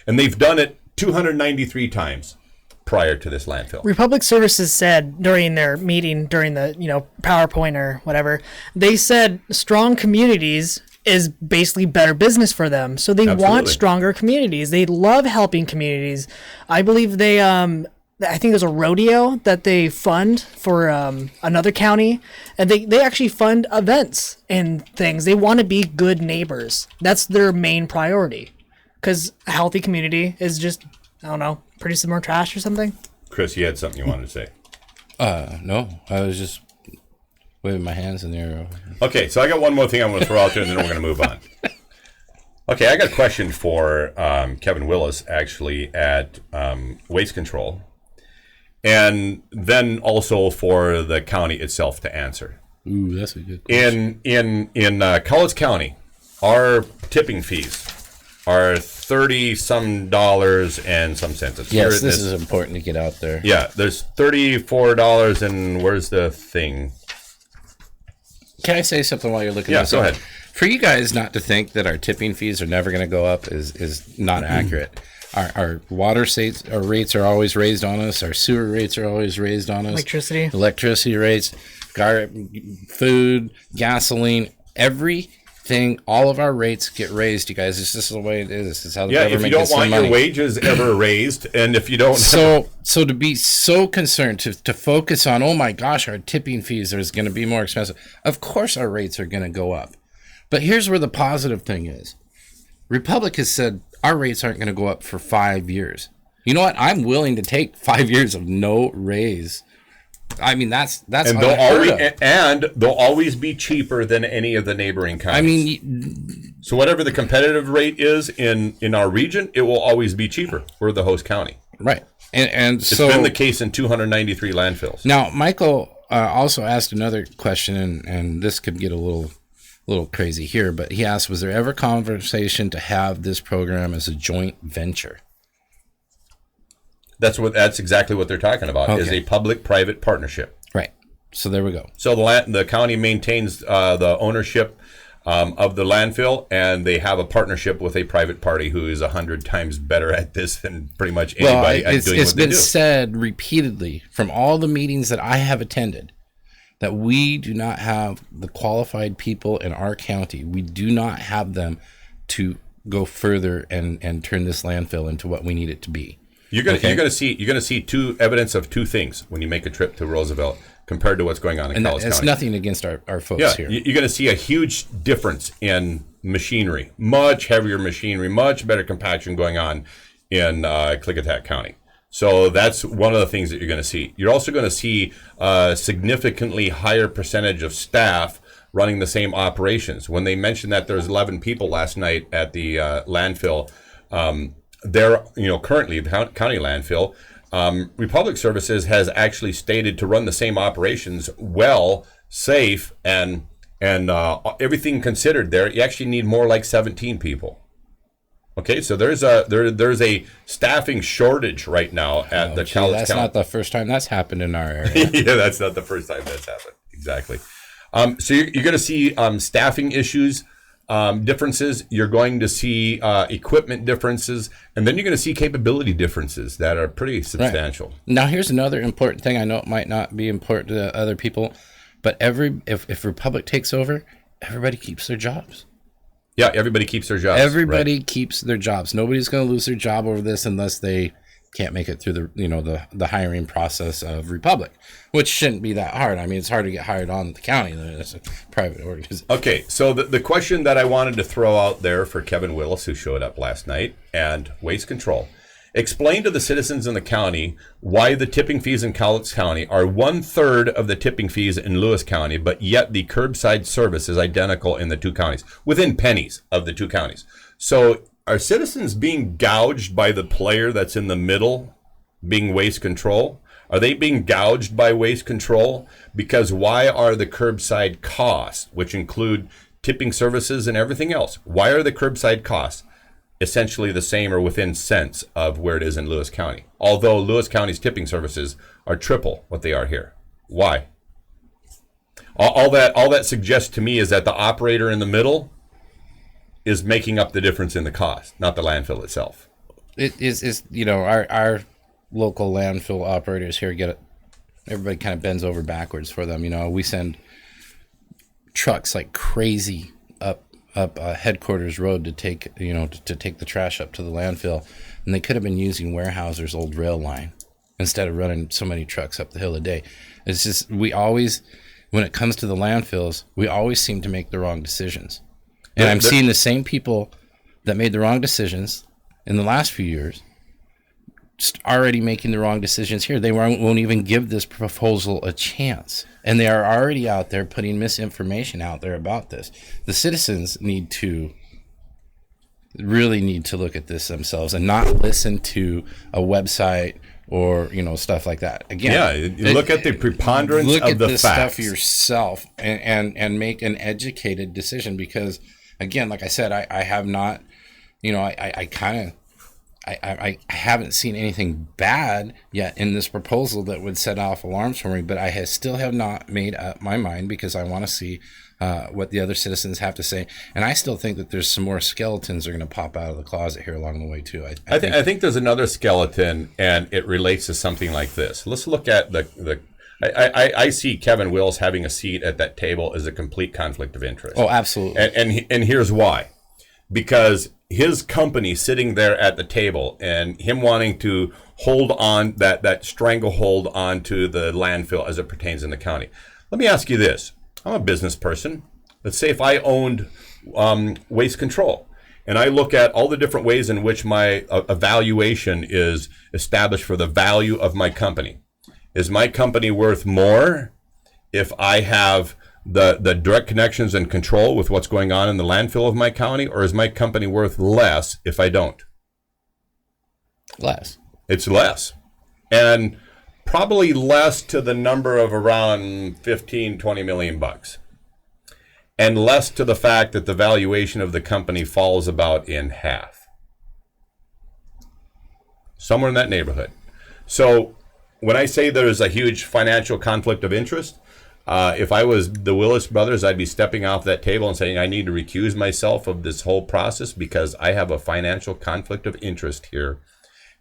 And they've done it 293 times prior to this landfill. Republic Services said during their meeting, during the PowerPoint or whatever, they said strong communities is basically better business for them. So they want stronger communities. They love helping communities. I believe they, I think there's a rodeo that they fund for another county, and they actually fund events and things. They want to be good neighbors. That's their main priority, because a healthy community is just, I don't know, producing more trash or something. Chris, you had something you wanted to say. No, I was just waving my hands in the air. Okay, so I got one more thing I'm going to throw out there, and then we're going to move on. Okay, I got a question for Kevin Willis, actually, at Waste Control, and then also for the county itself to answer. Ooh, that's a good question. In Cowlitz County, our tipping fees are $30 and some cents. Yes, this is important to get out there. Yeah, there's $34, and where's the thing? Can I say something while you're looking at this? Yeah, go ahead. For you guys not to think that our tipping fees are never going to go up is not accurate. Our water rates are always raised on us. Our sewer rates are always raised on us. Electricity rates, food, gasoline, everything. All of our rates get raised, you guys. This is the way it is. This is how the government if you don't want your wages ever raised, and if you don't... So to be so concerned, to focus on, oh my gosh, our tipping fees are going to be more expensive. Of course our rates are going to go up. But here's where the positive thing is. Republic has said our rates aren't going to go up for 5 years. You know what? I'm willing to take 5 years of no raise. I mean, that's and they'll always be cheaper than any of the neighboring counties. I mean, so whatever the competitive rate is in our region, it will always be cheaper. We're the host county, right? And it's been the case in 293 landfills. Now, Michael also asked another question, and this could get a little crazy here, but he asked, was there ever conversation to have this program as a joint venture? That's exactly what they're talking about, is a public-private partnership. Right. So there we go. So the county maintains the ownership of the landfill, and they have a partnership with a private party who is 100 times better at this than pretty much anybody at doing what they do. It's been said repeatedly from all the meetings that I have attended that we do not have the qualified people in our county. We do not have them to go further and turn this landfill into what we need it to be. You're gonna see evidence of two things when you make a trip to Roosevelt compared to what's going on in Cowlitz County. It's nothing against our folks here. You're going to see a huge difference in machinery, much heavier machinery, much better compaction going on in Klickitat County. So that's one of the things that you're going to see. You're also going to see a significantly higher percentage of staff running the same operations. When they mentioned that there's 11 people last night at the landfill, currently the county landfill, Republic Services has actually stated to run the same operations well, safe, and everything considered there, you actually need more like 17 people. Okay, so there's a staffing shortage right now at the Cowlitz County. That's not the first time that's happened in our area. Yeah, that's not the first time that's happened. Exactly. So you're going to see staffing issues, differences. You're going to see equipment differences, and then you're going to see capability differences that are pretty substantial. Right. Now, here's another important thing. I know it might not be important to other people, but if Republic takes over, everybody keeps their jobs. Yeah, everybody keeps their jobs. Everybody keeps their jobs. Nobody's going to lose their job over this unless they can't make it through the hiring process of Republic, which shouldn't be that hard. I mean, it's hard to get hired on the county. It's a private organization. Okay, so the question that I wanted to throw out there for Kevin Willis, who showed up last night, and Waste Control. Explain to the citizens in the county why the tipping fees in Cowlitz County are 1/3 of the tipping fees in Lewis County, but yet the curbside service is identical in the two counties, within pennies of the two counties. So are citizens being gouged by the player that's in the middle, being Waste Control? Are they being gouged by Waste Control? Because why are the curbside costs, which include tipping services and everything else, why are the curbside costs essentially the same or within cents of where it is in Lewis County. Although Lewis County's tipping services are triple what they are here. Why? All that suggests to me is that the operator in the middle is making up the difference in the cost, not the landfill itself. It is our local landfill operators here everybody kind of bends over backwards for them. We send trucks like crazy up headquarters road to take the trash up to the landfill, and they could have been using Weyerhaeuser's old rail line instead of running so many trucks up the hill a day. It's just when it comes to the landfills, we always seem to make the wrong decisions. And I'm seeing the same people that made the wrong decisions in the last few years already making the wrong decisions here. They won't even give this proposal a chance. And they are already out there putting misinformation out there about this. The citizens really need to look at this themselves and not listen to a website or stuff like that. Again, look at the preponderance of the facts. Look at this stuff yourself and make an educated decision, because again, like I said, I have not, I haven't seen anything bad yet in this proposal that would set off alarms for me, but I still have not made up my mind, because I want to see what the other citizens have to say. And I still think that there's some more skeletons that are going to pop out of the closet here along the way too. I think there's another skeleton, and it relates to something like this. Let's look at I see Kevin Wills having a seat at that table as a complete conflict of interest. Oh, absolutely. And here's why. Because his company sitting there at the table and him wanting to hold on, that stranglehold onto the landfill as it pertains in the county. Let me ask you this. I'm a business person. Let's say if I owned waste control, and I look at all the different ways in which my evaluation is established for the value of my company. Is my company worth more if I have the direct connections and control with what's going on in the landfill of my county, or is my company worth less if I don't? Less. It's less. And probably less to the number of around 15, 20 million bucks. And less to the fact that the valuation of the company falls about in half. Somewhere in that neighborhood. So when I say there's a huge financial conflict of interest, if I was the Willis brothers, I'd be stepping off that table and saying I need to recuse myself of this whole process because I have a financial conflict of interest here.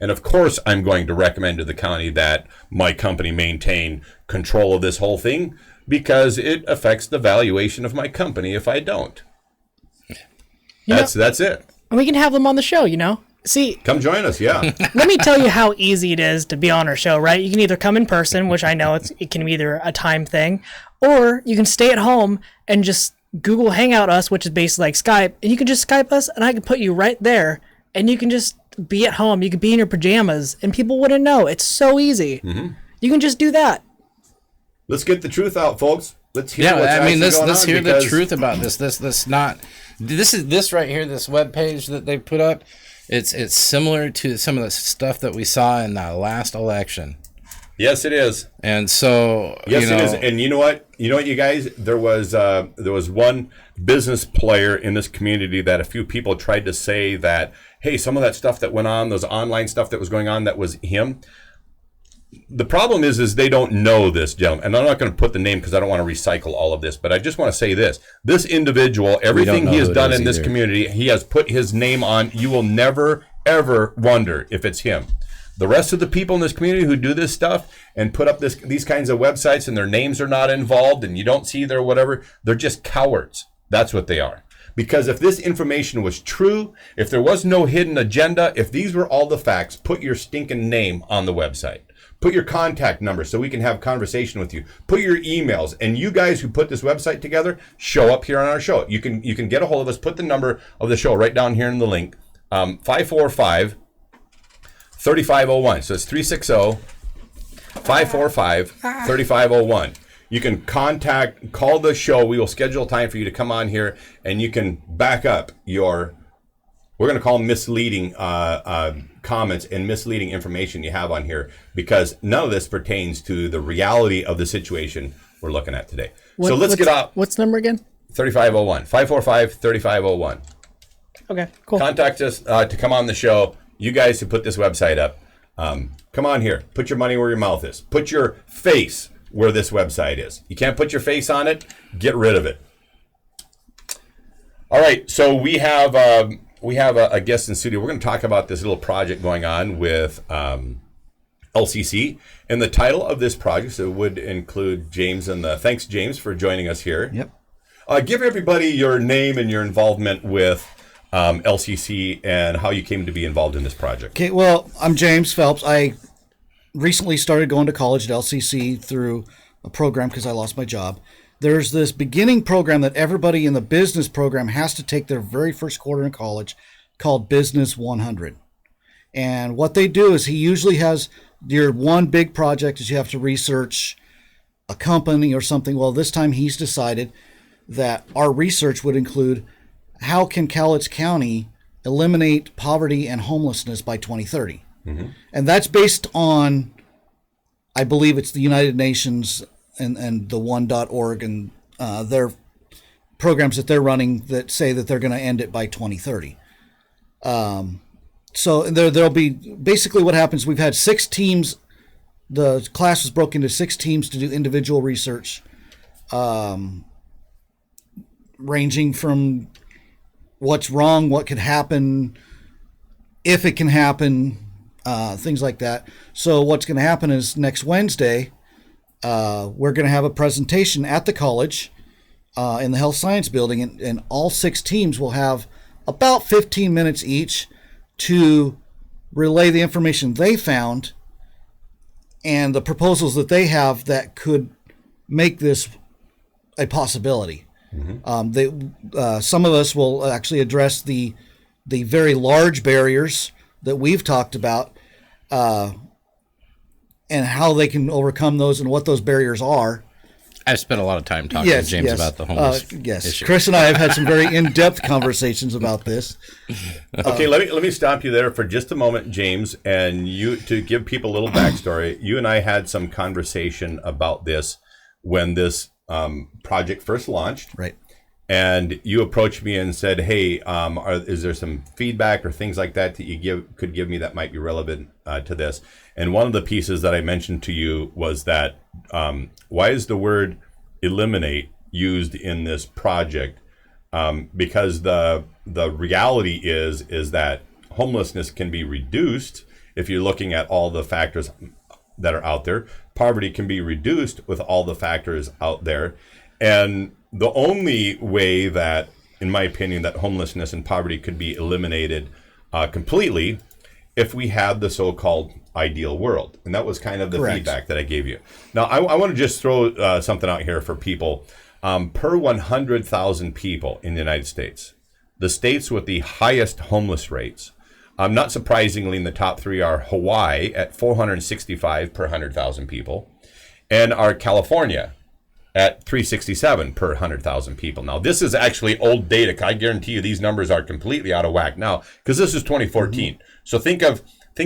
And of course, I'm going to recommend to the county that my company maintain control of this whole thing because it affects the valuation of my company if I don't. That's it. And we can have them on the show, See, come join us, yeah. Let me tell you how easy it is to be on our show, right? You can either come in person, which I know it can be either a time thing, or you can stay at home and just Google Hangout us, which is basically like Skype, and you can just Skype us, and I can put you right there, and you can just be at home. You could be in your pajamas, and people wouldn't know. It's so easy. Mm-hmm. You can just do that. Let's get the truth out, folks. Let's hear what's let's hear the truth about this. This right here, this webpage that they put up. It's similar to some of the stuff that we saw in the last election. Yes, it is. And so, it is. And you know what, you guys, there was one business player in this community that a few people tried to say that, hey, some of that stuff that went on, those online stuff that was going on, that was him. The problem is they don't know this gentleman, and I'm not going to put the name because I don't want to recycle all of this, but I just want to say this individual, everything he has done in this community, he has put his name on. You will never, ever wonder if it's him. The rest of the people in this community who do this stuff and put up these kinds of websites and their names are not involved and you don't see their whatever, they're just cowards. That's what they are. Because if this information was true, if there was no hidden agenda, if these were all the facts, put your stinking name on the website. Put your contact number so we can have conversation with you. Put your emails. And you guys who put this website together, show up here on our show. You can get a hold of us. Put the number of the show right down here in the link. 545-3501. So it's 360-545-3501. You can call the show. We will schedule time for you to come on here, and you can back up your, we're going to call them misleading comments and misleading information you have on here, because none of this pertains to the reality of the situation we're looking at today. So let's get out. What's the number again? 3501. 545-3501. Okay, cool. Contact us to come on the show. You guys who put this website up, come on here. Put your money where your mouth is. Put your face where this website is. You can't put your face on it. Get rid of it. All right, so we have a guest in studio. We're going to talk about this little project going on with LCC, and the title of this project so it would include James. And thanks, James, for joining us here. Yep. Give everybody your name and your involvement with LCC and how you came to be involved in this project. Okay, well, I'm James Phelps. I recently started going to college at LCC through a program because I lost my job. There's this beginning program that everybody in the business program has to take their very first quarter in college called Business 100. And what they do is he usually has your one big project is you have to research a company or something. Well, this time he's decided that our research would include how can Cowlitz County eliminate poverty and homelessness by 2030. Mm-hmm. And that's based on, I believe it's the United Nations and the one.org and their programs that they're running that say that they're going to end it by 2030. So there'll be basically what happens. We've had 6 teams. The class was broken into 6 teams to do individual research, ranging from what's wrong, what could happen, if it can happen, things like that. So what's going to happen is next Wednesday, we're going to have a presentation at the college in the Health Science Building, and all 6 teams will have about 15 minutes each to relay the information they found and the proposals that they have that could make this a possibility. Mm-hmm. Some of us will actually address the very large barriers that we've talked about, and how they can overcome those and what those barriers are. I've spent a lot of time talking to James about the homeless issue. Chris and I have had some very in-depth conversations about this. Okay, let me stop you there for just a moment, James, and you to give people a little backstory. You and I had some conversation about this when this project first launched. Right. And you approached me and said, "Hey, is there some feedback or things like that you could give me that might be relevant to this?" And one of the pieces that I mentioned to you was that why is the word "eliminate" used in this project? Because the reality is that homelessness can be reduced if you're looking at all the factors that are out there. Poverty can be reduced with all the factors out there, and the only way that, in my opinion, that homelessness and poverty could be eliminated completely if we had the so-called ideal world. And that was kind of the Correct. feedback that I gave you. Now, I want to just throw something out here for people. Per 100,000 people in the United States, the states with the highest homeless rates, not surprisingly, in the top 3 are Hawaii at 465 per 100,000 people, and are California at 367 per 100,000 people. Now, this is actually old data. I guarantee you these numbers are completely out of whack now because this is 2014. Mm-hmm. So think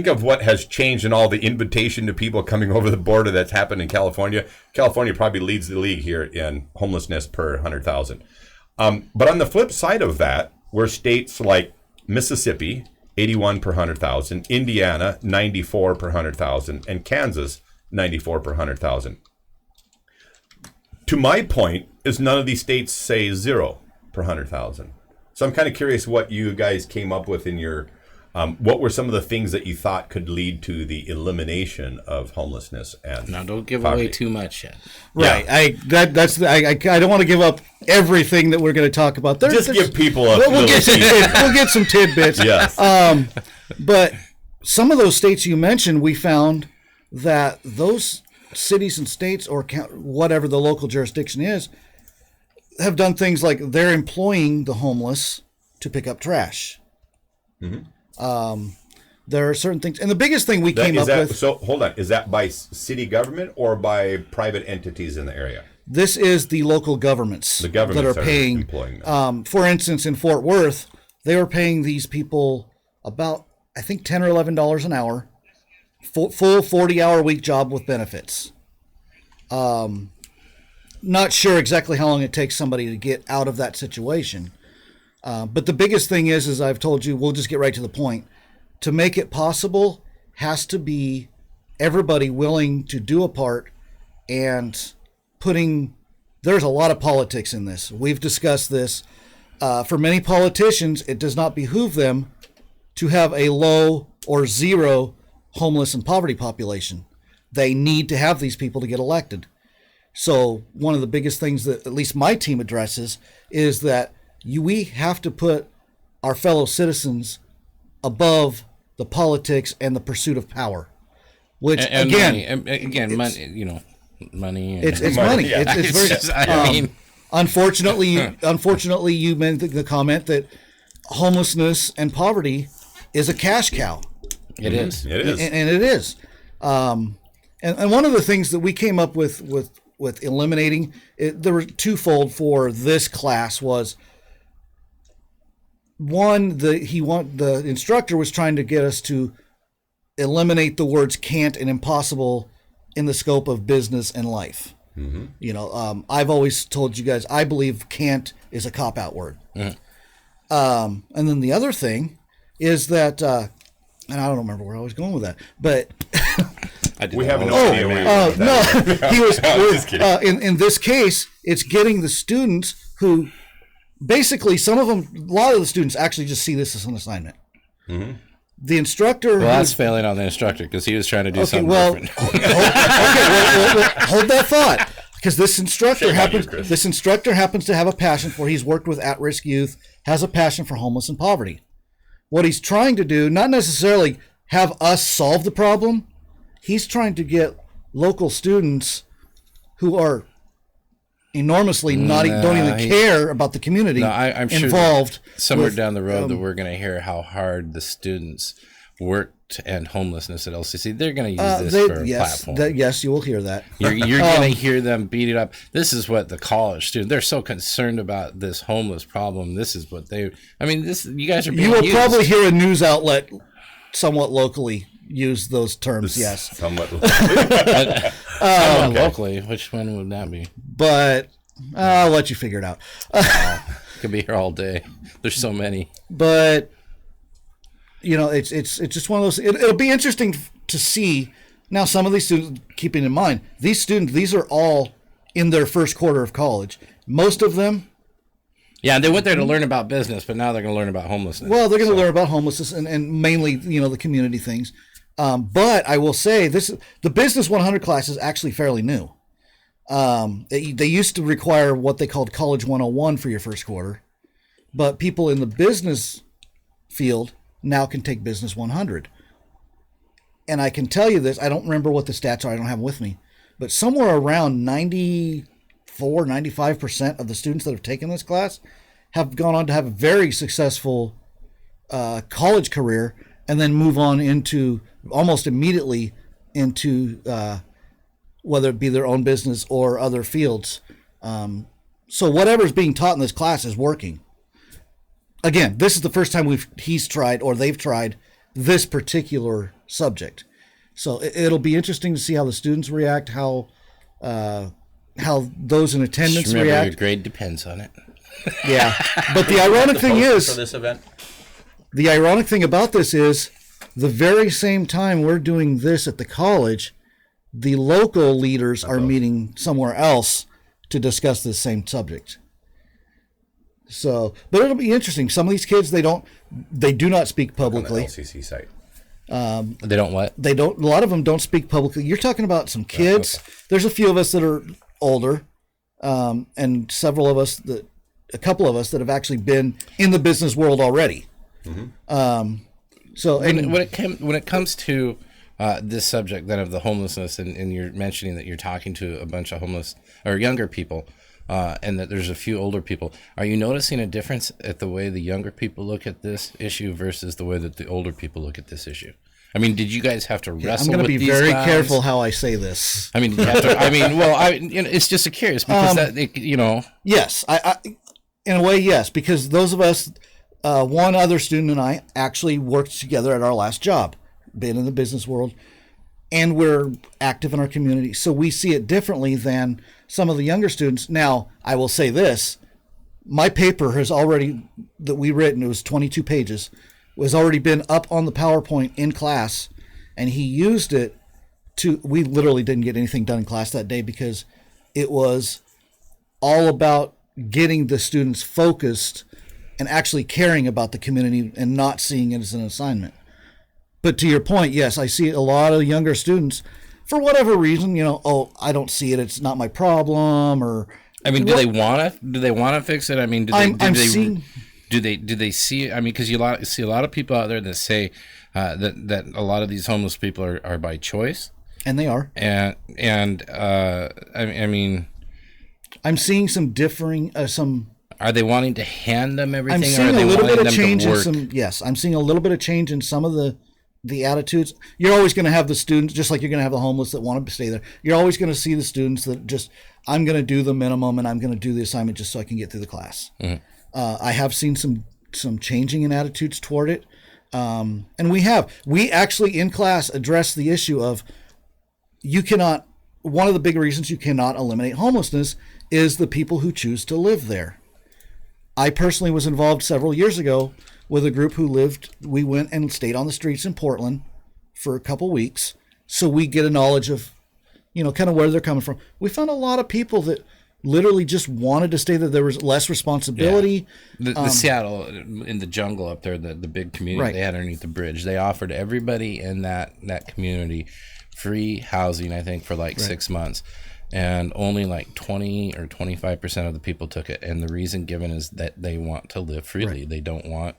of what has changed in all the invitation to people coming over the border that's happened in California. California probably leads the league here in homelessness per 100,000. But on the flip side of that, were states like Mississippi, 81 per 100,000, Indiana, 94 per 100,000, and Kansas, 94 per 100,000. To my point is none of these states say 0 per 100,000. So I'm kind of curious what you guys came up with in your, what were some of the things that you thought could lead to the elimination of homelessness and Now, don't give poverty. away too much yet. Right. Yeah. I don't want to give up everything that we're going to talk about. Just give people a we'll little get some, we'll get some tidbits. Yes. But some of those states you mentioned, we found that those cities and states, or whatever the local jurisdiction is, have done things like they're employing the homeless to pick up trash. Mm-hmm. There are certain things, and the biggest thing we came up with. So hold on, is that by city government or by private entities in the area? This is the local governments, The governments that are paying. employing them. For instance, in Fort Worth, they were paying these people about, I think, $10 or $11 an hour, full 40-hour week job with benefits. Not sure exactly how long it takes somebody to get out of that situation. But the biggest thing is, as I've told you, we'll just get right to the point. To make it possible has to be everybody willing to do a part and there's a lot of politics in this. We've discussed this. For many politicians, it does not behoove them to have a low or zero homeless and poverty population. They need to have these people to get elected. So one of the biggest things that at least my team addresses is that we have to put our fellow citizens above the politics and the pursuit of power. Which and again, money, money. It's Money, money. yeah. It's very. Just, I mean, Unfortunately, you made the comment that homelessness and poverty is a cash cow. it is. It is. And it is. And one of the things that we came up with eliminating, there were twofold for this class was, one, the instructor was trying to get us to eliminate the words can't and impossible in the scope of business and life. Mm-hmm. I've always told you guys, I believe can't is a cop-out word. Mm-hmm. And then the other thing is that, and I don't remember where I was going with that, but we have no idea where you're going with that. no, he was just kidding. in this case, it's getting the students who basically, a lot of the students actually just see this as an assignment. Mm-hmm. The instructor. Well, that's failing on the instructor because he was trying to do something different. Hold that thought, because this instructor happens to have a passion for. He's worked with at-risk youth, has a passion for homeless and poverty. What he's trying to do, not necessarily have us solve the problem, he's trying to get local students who are enormously don't even care about the community I'm sure involved. Somewhere down the road that we're going to hear how hard the students worked and homelessness at LCC. They're going to use this for a platform. Yes, you will hear that. You're going to hear them beat it up. This is what the college students, they're so concerned about this homeless problem. This is what you guys are being You will used. probably hear a news outlet somewhat locally use those terms, yes. Somewhat. Locally. Which one would that be? But I'll let you figure it out. Could be here all day. There's so many. But it's just one of those. It'll be interesting to see. Now, some of these students, keeping in mind, these are all in their first quarter of college. Most of them. Yeah, they went there to learn about business, but now they're going to learn about homelessness. Well, they're going to learn about homelessness and mainly, the community things. But I will say the Business 100 class is actually fairly new. They used to require what they called College 101 for your first quarter, but people in the business field now can take Business 100. And I can tell you this, I don't remember what the stats are, I don't have them with me, but somewhere around 95% of the students that have taken this class have gone on to have a very successful college career and then move on into almost immediately into whether it be their own business or other fields. So whatever's being taught in this class is working. Again, this is the first time they've tried this particular subject. So it'll be interesting to see how the students react, how those in attendance Just remember, react. your grade depends on it. Yeah, but the ironic thing is, for this event. the ironic thing about this is, the very same time we're doing this at the college, the local leaders are meeting somewhere else to discuss this same subject. So, but it'll be interesting. Some of these kids, they do not speak publicly. On the LCC site. They don't what? A lot of them don't speak publicly. You're talking about some kids. Okay. There's a few of us that are older, and a couple of us that have actually been in the business world already. Mm-hmm. So when it comes to this subject then of the homelessness, and you're mentioning that you're talking to a bunch of homeless or younger people, and that there's a few older people, are you noticing a difference at the way the younger people look at this issue versus the way that the older people look at this issue? I mean, did you guys have to wrestle with these guys? I'm going to be very careful how I say this. I mean, it's just curious because Yes, I in a way, yes, because those of us, one other student and I actually worked together at our last job, been in the business world, and we're active in our community. So we see it differently than some of the younger students. Now, I will say this, my paper has already, that we written, it was 22 pages, was already been up on the PowerPoint in class, and he used it to, we literally didn't get anything done in class that day because it was all about getting the students focused and actually caring about the community and not seeing it as an assignment. But to your point, yes, I see a lot of younger students, for whatever reason, oh, I don't see it, it's not my problem, or I mean, do they want to fix it? I mean, do they see? I mean, because you see a lot of people out there that say that a lot of these homeless people are by choice, and they are. And I mean, I'm seeing some differing some. Are they wanting to hand them everything? I'm seeing or are they a little bit of them change to in work? some. Yes, I'm seeing a little bit of change in some of the attitudes. You're always going to have the students, just like you're going to have the homeless that want to stay there. You're always going to see the students that just, I'm going to do the minimum and I'm going to do the assignment just so I can get through the class. Mm-hmm. I have seen some changing in attitudes toward it. And we actually in class addressed the issue of one of the big reasons you cannot eliminate homelessness is the people who choose to live there. I personally was involved several years ago with a group we went and stayed on the streets in Portland for a couple weeks so we get a knowledge of, kind of where they're coming from. We found a lot of people that literally just wanted to stay there. There was less responsibility. Yeah. The Seattle, in the jungle up there, the big community right. they had underneath the bridge, they offered everybody in that community free housing, I think, for like 6 months. And only like 20 or 25% of the people took it. And the reason given is that they want to live freely. Right. They don't want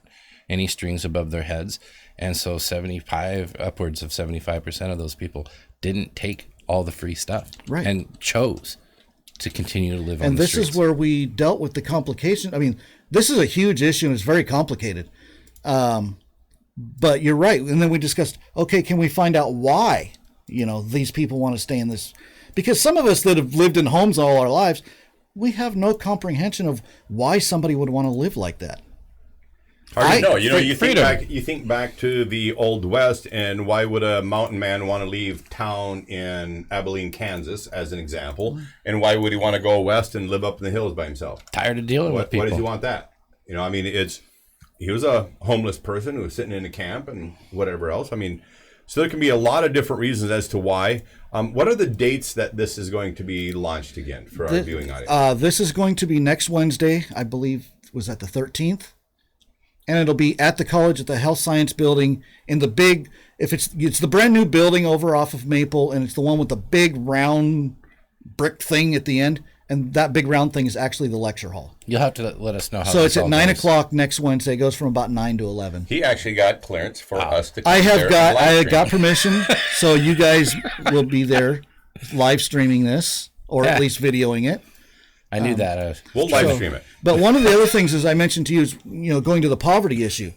any strings above their heads. And so upwards of 75% of those people didn't take all the free stuff. Right. And chose to continue to live on and the streets. And this is where we dealt with the complication. I mean, this is a huge issue and it's very complicated. But you're right. And then we discussed, okay, can we find out why, these people want to stay in this? Because some of us that have lived in homes all our lives, we have no comprehension of why somebody would want to live like that. Hard to know. You think back to the Old West, and why would a mountain man want to leave town in Abilene, Kansas, as an example? And why would he want to go west and live up in the hills by himself? Tired of dealing with people. Why does he want that? He was a homeless person who was sitting in a camp and whatever else. I mean, so there can be a lot of different reasons as to why. What are the dates that this is going to be launched again for our viewing audience? This is going to be next Wednesday, I believe, was that the 13th? And it'll be at the college at the Health Science Building in the big, it's the brand new building over off of Maple, and it's the one with the big round brick thing at the end. And that big round thing is actually the lecture hall. You'll have to let us know how. So it's at 9 o'clock next Wednesday. It goes from about 9 to 11. He actually got clearance for us to. I got permission, so you guys will be there, live streaming this, or at least videoing it. I knew that. We'll live stream it. But one of the other things, as I mentioned to you, is going to the poverty issue.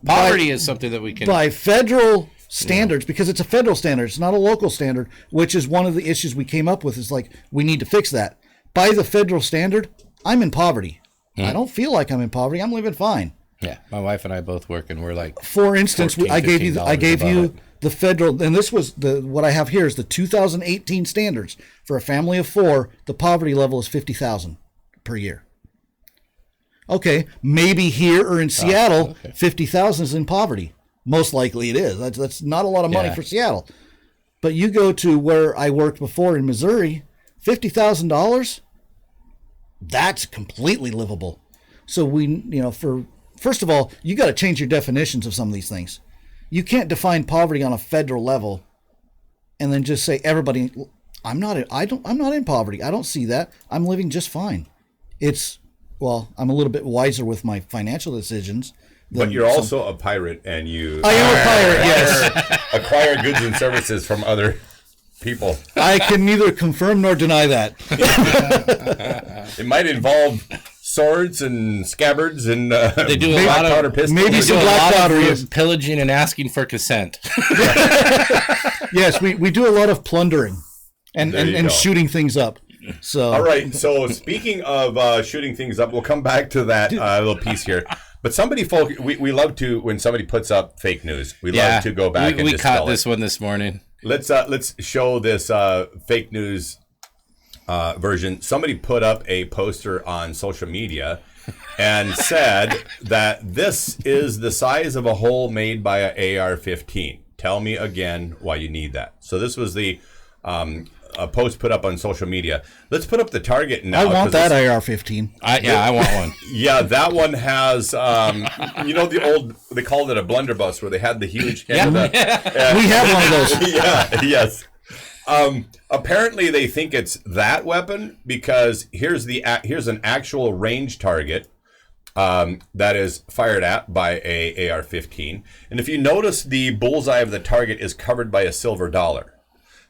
Poverty is something that we can by federal standards, because it's a federal standard, it's not a local standard, which is one of the issues we came up with. Is like, we need to fix that. By the federal standard, I'm in poverty. I don't feel like I'm in poverty. I'm living fine. Yeah, my wife and I both work, and we're like. For instance, I gave you the federal, and this was what I have here is the 2018 standards for a family of 4. The poverty level is $50,000 per year. Okay, maybe here or in Seattle, 50,000 is in poverty. Most likely it is. That's not a lot of money for Seattle. But you go to where I worked before in Missouri, $50,000, that's completely livable. So first of all, you got to change your definitions of some of these things. You can't define poverty on a federal level and then just say everybody, I'm not in poverty. I don't see that. I'm living just fine. I'm a little bit wiser with my financial decisions. But you're also a pirate, and I am a pirate, yes. Acquire goods and services from other people. I can neither confirm nor deny that. It might involve swords and scabbards and they do a lot of pistols. Maybe some black powder, pillaging and asking for consent. Yes, we do a lot of plundering and shooting things up. So all right. So speaking of shooting things up, we'll come back to that little piece here. But we love to, when somebody puts up fake news, we love to go back and we dispel caught this one this morning. Let's show this fake news version, somebody put up a poster on social media and said that this is the size of a hole made by an AR-15. Tell me again why you need that. So this was the a post put up on social media. Let's put up the target now. I want that AR-15. I want one. Yeah, that one has, the old, they called it a blunderbuss where they had the huge head. We have one of those. Yeah, yes. Apparently they think it's that weapon because here's an actual range target that is fired at by a AR-15. And if you notice, the bullseye of the target is covered by a silver dollar.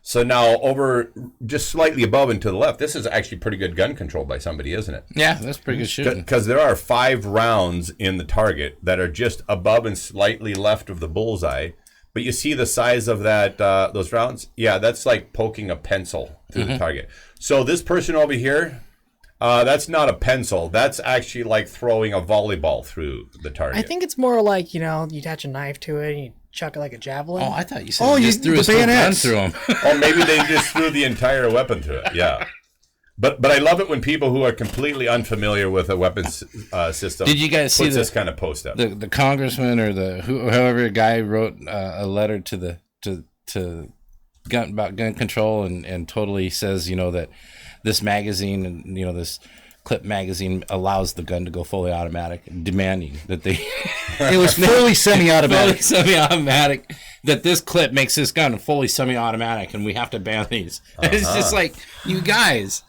So now over just slightly above and to the left, this is actually pretty good gun control by somebody, isn't it? Yeah, that's pretty good shooting. Because there are 5 rounds in the target that are just above and slightly left of the bullseye. But you see the size of that those rounds? Yeah, that's like poking a pencil through the target. So this person over here, that's not a pencil. That's actually like throwing a volleyball through the target. I think it's more like, you attach a knife to it and you chuck it like a javelin. Oh, I thought you said you just threw a gun through them. Or maybe they just threw the entire weapon through it. Yeah. But I love it when people who are completely unfamiliar with a weapons system Did you guys see this kind of post up. The congressman or whoever guy wrote a letter to about gun control and totally says that this magazine and this clip magazine allows the gun to go fully automatic, demanding that they it was fully semi-automatic. That this clip makes this gun fully semi-automatic and we have to ban these. It's just like you guys.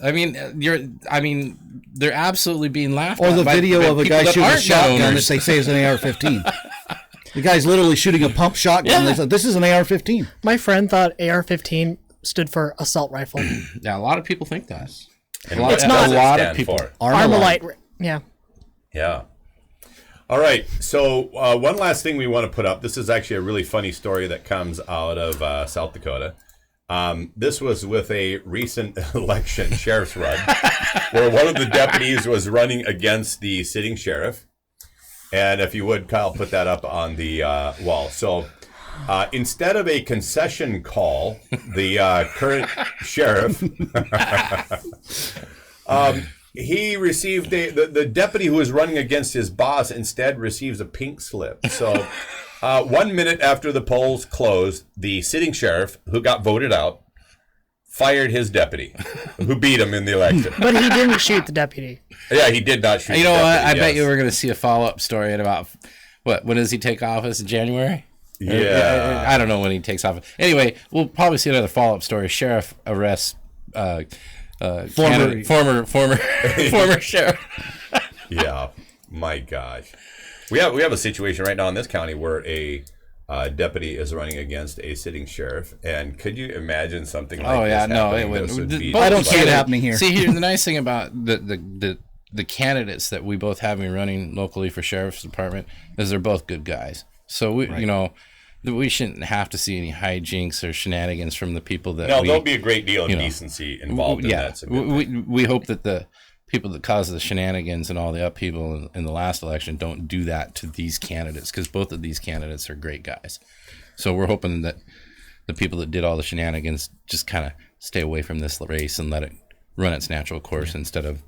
I mean, they're absolutely being laughed at. Or the video of a guy shooting a shotgun that they say is an AR-15. The guy's literally shooting a pump shotgun. Yeah. They said, this is an AR-15. My friend thought AR-15 stood for assault rifle. Yeah, a lot of people think that. A lot of people. Armalite. Yeah. Yeah. All right. So one last thing we want to put up. This is actually a really funny story that comes out of South Dakota. This was with a recent election sheriff's run where one of the deputies was running against the sitting sheriff. And if you would, Kyle, put that up on the wall. So instead of a concession call, the current sheriff, he received the deputy who was running against his boss instead receives a pink slip. So 1 minute after the polls closed, the sitting sheriff, who got voted out, fired his deputy, who beat him in the election. But he didn't shoot the deputy. Yeah, he did not shoot. You know what? I bet you were going to see a follow-up story in about when does he take office? In January? Yeah, I don't know when he takes office. Anyway, we'll probably see another follow-up story. Sheriff arrests former sheriff. Yeah, my gosh, we have a situation right now in this county where a deputy is running against a sitting sheriff, and could you imagine something like this? It wouldn't. I don't see it happening here. See, here the nice thing about the candidates that we both have running locally for sheriff's department is they're both good guys. So we shouldn't have to see any hijinks or shenanigans from the people that. No, there'll be a great deal of decency involved in that. So we hope that the people that caused the shenanigans and all the upheaval in the last election don't do that to these candidates, because both of these candidates are great guys. So we're hoping that the people that did all the shenanigans just kind of stay away from this race and let it run its natural course instead of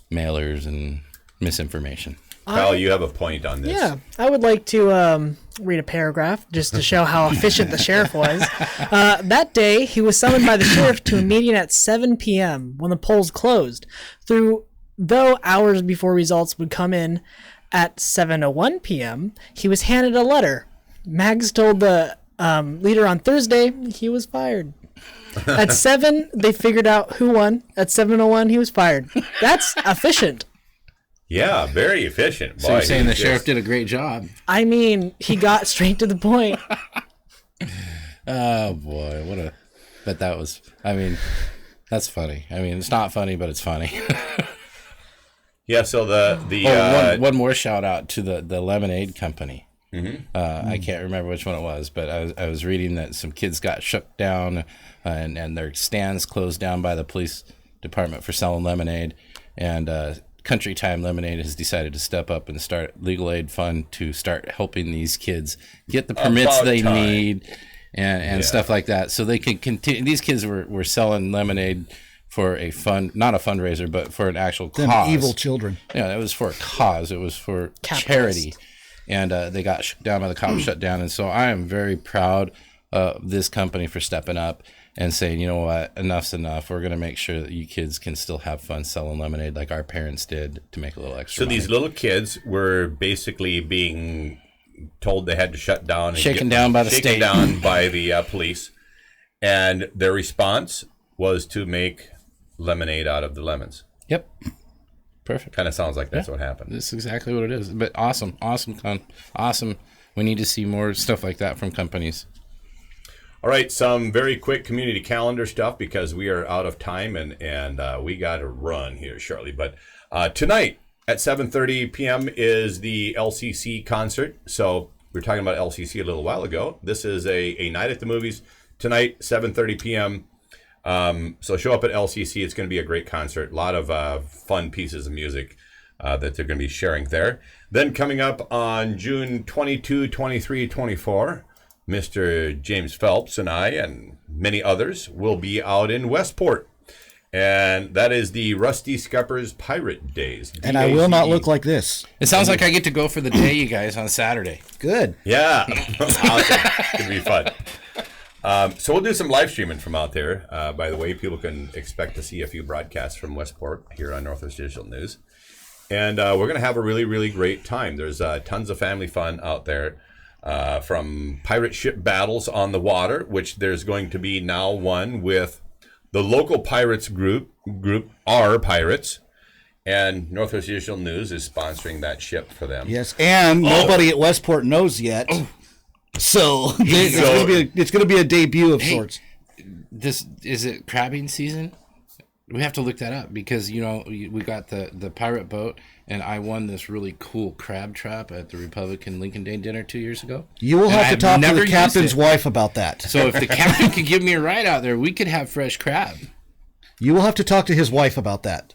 mailers and misinformation. Kyle, you have a point on this. Yeah, I would like to read a paragraph just to show how efficient the sheriff was. That day, he was summoned by the sheriff to a meeting at 7 p.m. when the polls closed. Though hours before results would come in at 7:01 p.m., he was handed a letter. Mags told the leader on Thursday he was fired. At 7, they figured out who won. At 7:01, he was fired. That's efficient. Yeah, very efficient. So you're saying the sheriff did a great job? I mean, he got straight to the point. Oh boy, but that was. I mean, that's funny. I mean, it's not funny, but it's funny. Yeah. So one more shout out to the lemonade company. Mm-hmm. I can't remember which one it was, but I was reading that some kids got shook down and their stands closed down by the police department for selling lemonade, and Country Time Lemonade has decided to step up and start legal aid fund to start helping these kids get the permits they need, and stuff like that. So they can continue. These kids were selling lemonade for not a fundraiser, but for an actual cause. Evil children. Yeah, it was for a cause. It was for charity. And they got shut down by the cops, shut down. And so I am very proud of this company for stepping up and saying, you know what, enough's enough. We're going to make sure that you kids can still have fun selling lemonade like our parents did to make a little extra money. These little kids were basically being told they had to shut down. And shaken down by the state. Shaken down by the police. And their response was to make lemonade out of the lemons. Yep. Perfect. Kind of sounds like that's what happened. That's exactly what it is. But awesome. Awesome. We need to see more stuff like that from companies. All right, some very quick community calendar stuff because we are out of time and we got to run here shortly. But tonight at 7:30 p.m. is the LCC concert. So we were talking about LCC a little while ago. This is a night at the movies tonight, 7:30 p.m. So show up at LCC. It's going to be a great concert. A lot of fun pieces of music that they're going to be sharing there. Then coming up on June 22, 23, 24, Mr. James Phelps and I and many others will be out in Westport. And that is the Rusty Scuppers Pirate Days. And I will not look like this. It sounds like I get to go for the day, you guys, on Saturday. Good. Yeah. Awesome. It's going to be fun. So we'll do some live streaming from out there. By the way, people can expect to see a few broadcasts from Westport here on Northwest Digital News. And we're going to have a really, really great time. There's tons of family fun out there. From pirate ship battles on the water, which there's going to be now one with the local pirates group Our Pirates, and Northwest Digital News is sponsoring that ship for them. Yes, and nobody at Westport knows yet. So it's going to be a debut of sorts. This is it crabbing season? We have to look that up because, you know, we got the pirate boat, and I won this really cool crab trap at the Republican Lincoln Day dinner 2 years ago. You will have to talk to the captain's wife about that. So if the captain could give me a ride out there, we could have fresh crab. You will have to talk to his wife about that.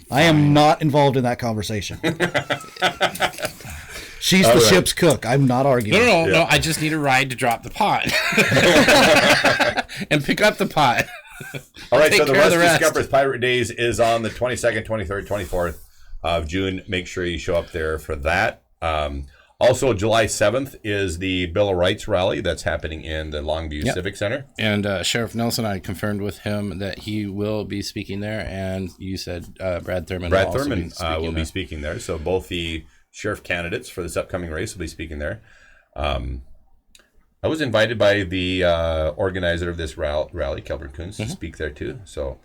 Fine. I am not involved in that conversation. She's the ship's cook. I'm not arguing. No. I just need a ride to drop the pot and pick up the pot. All right, so the Rusty Scuppers Pirate Days is on the 22nd, 23rd, 24th of June. Make sure you show up there for that. Also, July 7th is the Bill of Rights rally that's happening in the Longview Civic Center. And Sheriff Nelson, I confirmed with him that he will be speaking there. And you said Brad Thurman will be speaking there. So both the sheriff candidates for this upcoming race will be speaking there. I was invited by the organizer of this rally, Kelbert Coons, to speak there too. So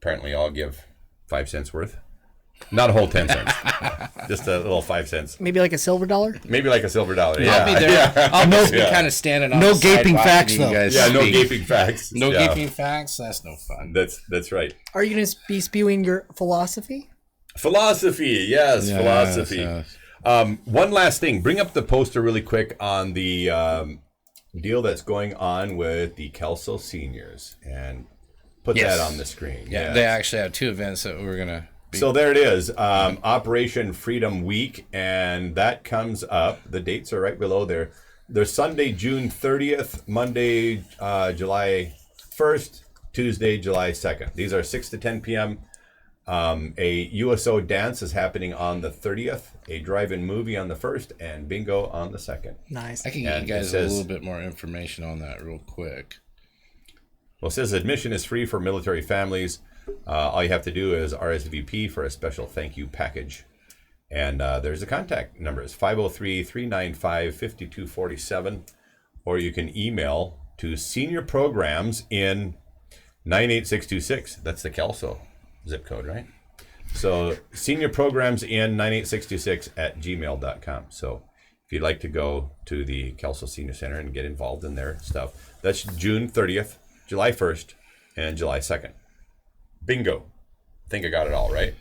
apparently I'll give 5 cents worth. Not a whole 10 cents. Just a little 5 cents. Maybe like a silver dollar? Maybe like a silver dollar. Yeah. I'll be there. Yeah. I'll just be kind of standing on no the gaping side facts, though. Yeah, no gaping facts. No gaping facts? That's no fun. That's right. Are you going to be spewing your philosophy? Philosophy, yes, philosophy. Yes. One last thing. Bring up the poster really quick on the deal that's going on with the Kelso seniors and put that on the screen. Yeah, they actually have 2 events that we're going to be. So there it is, Operation Freedom Week, and that comes up. The dates are right below there. They're Sunday, June 30th, Monday, July 1st, Tuesday, July 2nd. These are 6 to 10 p.m. A USO dance is happening on the 30th, a drive-in movie on the 1st, and bingo on the 2nd. Nice. I can get you guys a little bit more information on that real quick. Well, it says admission is free for military families. All you have to do is RSVP for a special thank you package. And there's a contact number. It's 503-395-5247. Or you can email to senior programs in 98626. That's the Kelso zip code, right? So senior programs in 98626 at gmail.com. So if you'd like to go to the Kelso Senior Center and get involved in their stuff, that's June 30th, July 1st, and July 2nd. Bingo. I think I got it all right.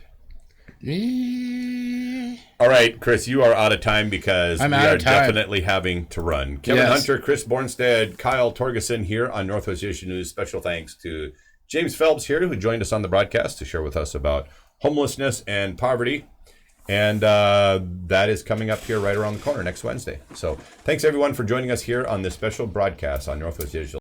All right, Chris, you are out of time because we are definitely having to run. Kevin Hunter, Chris Bornstead, Kyle Torgeson here on Northwest Digital News. Special thanks to James Phelps here, who joined us on the broadcast to share with us about homelessness and poverty. And that is coming up here right around the corner next Wednesday. So thanks everyone for joining us here on this special broadcast on Northwest Digital.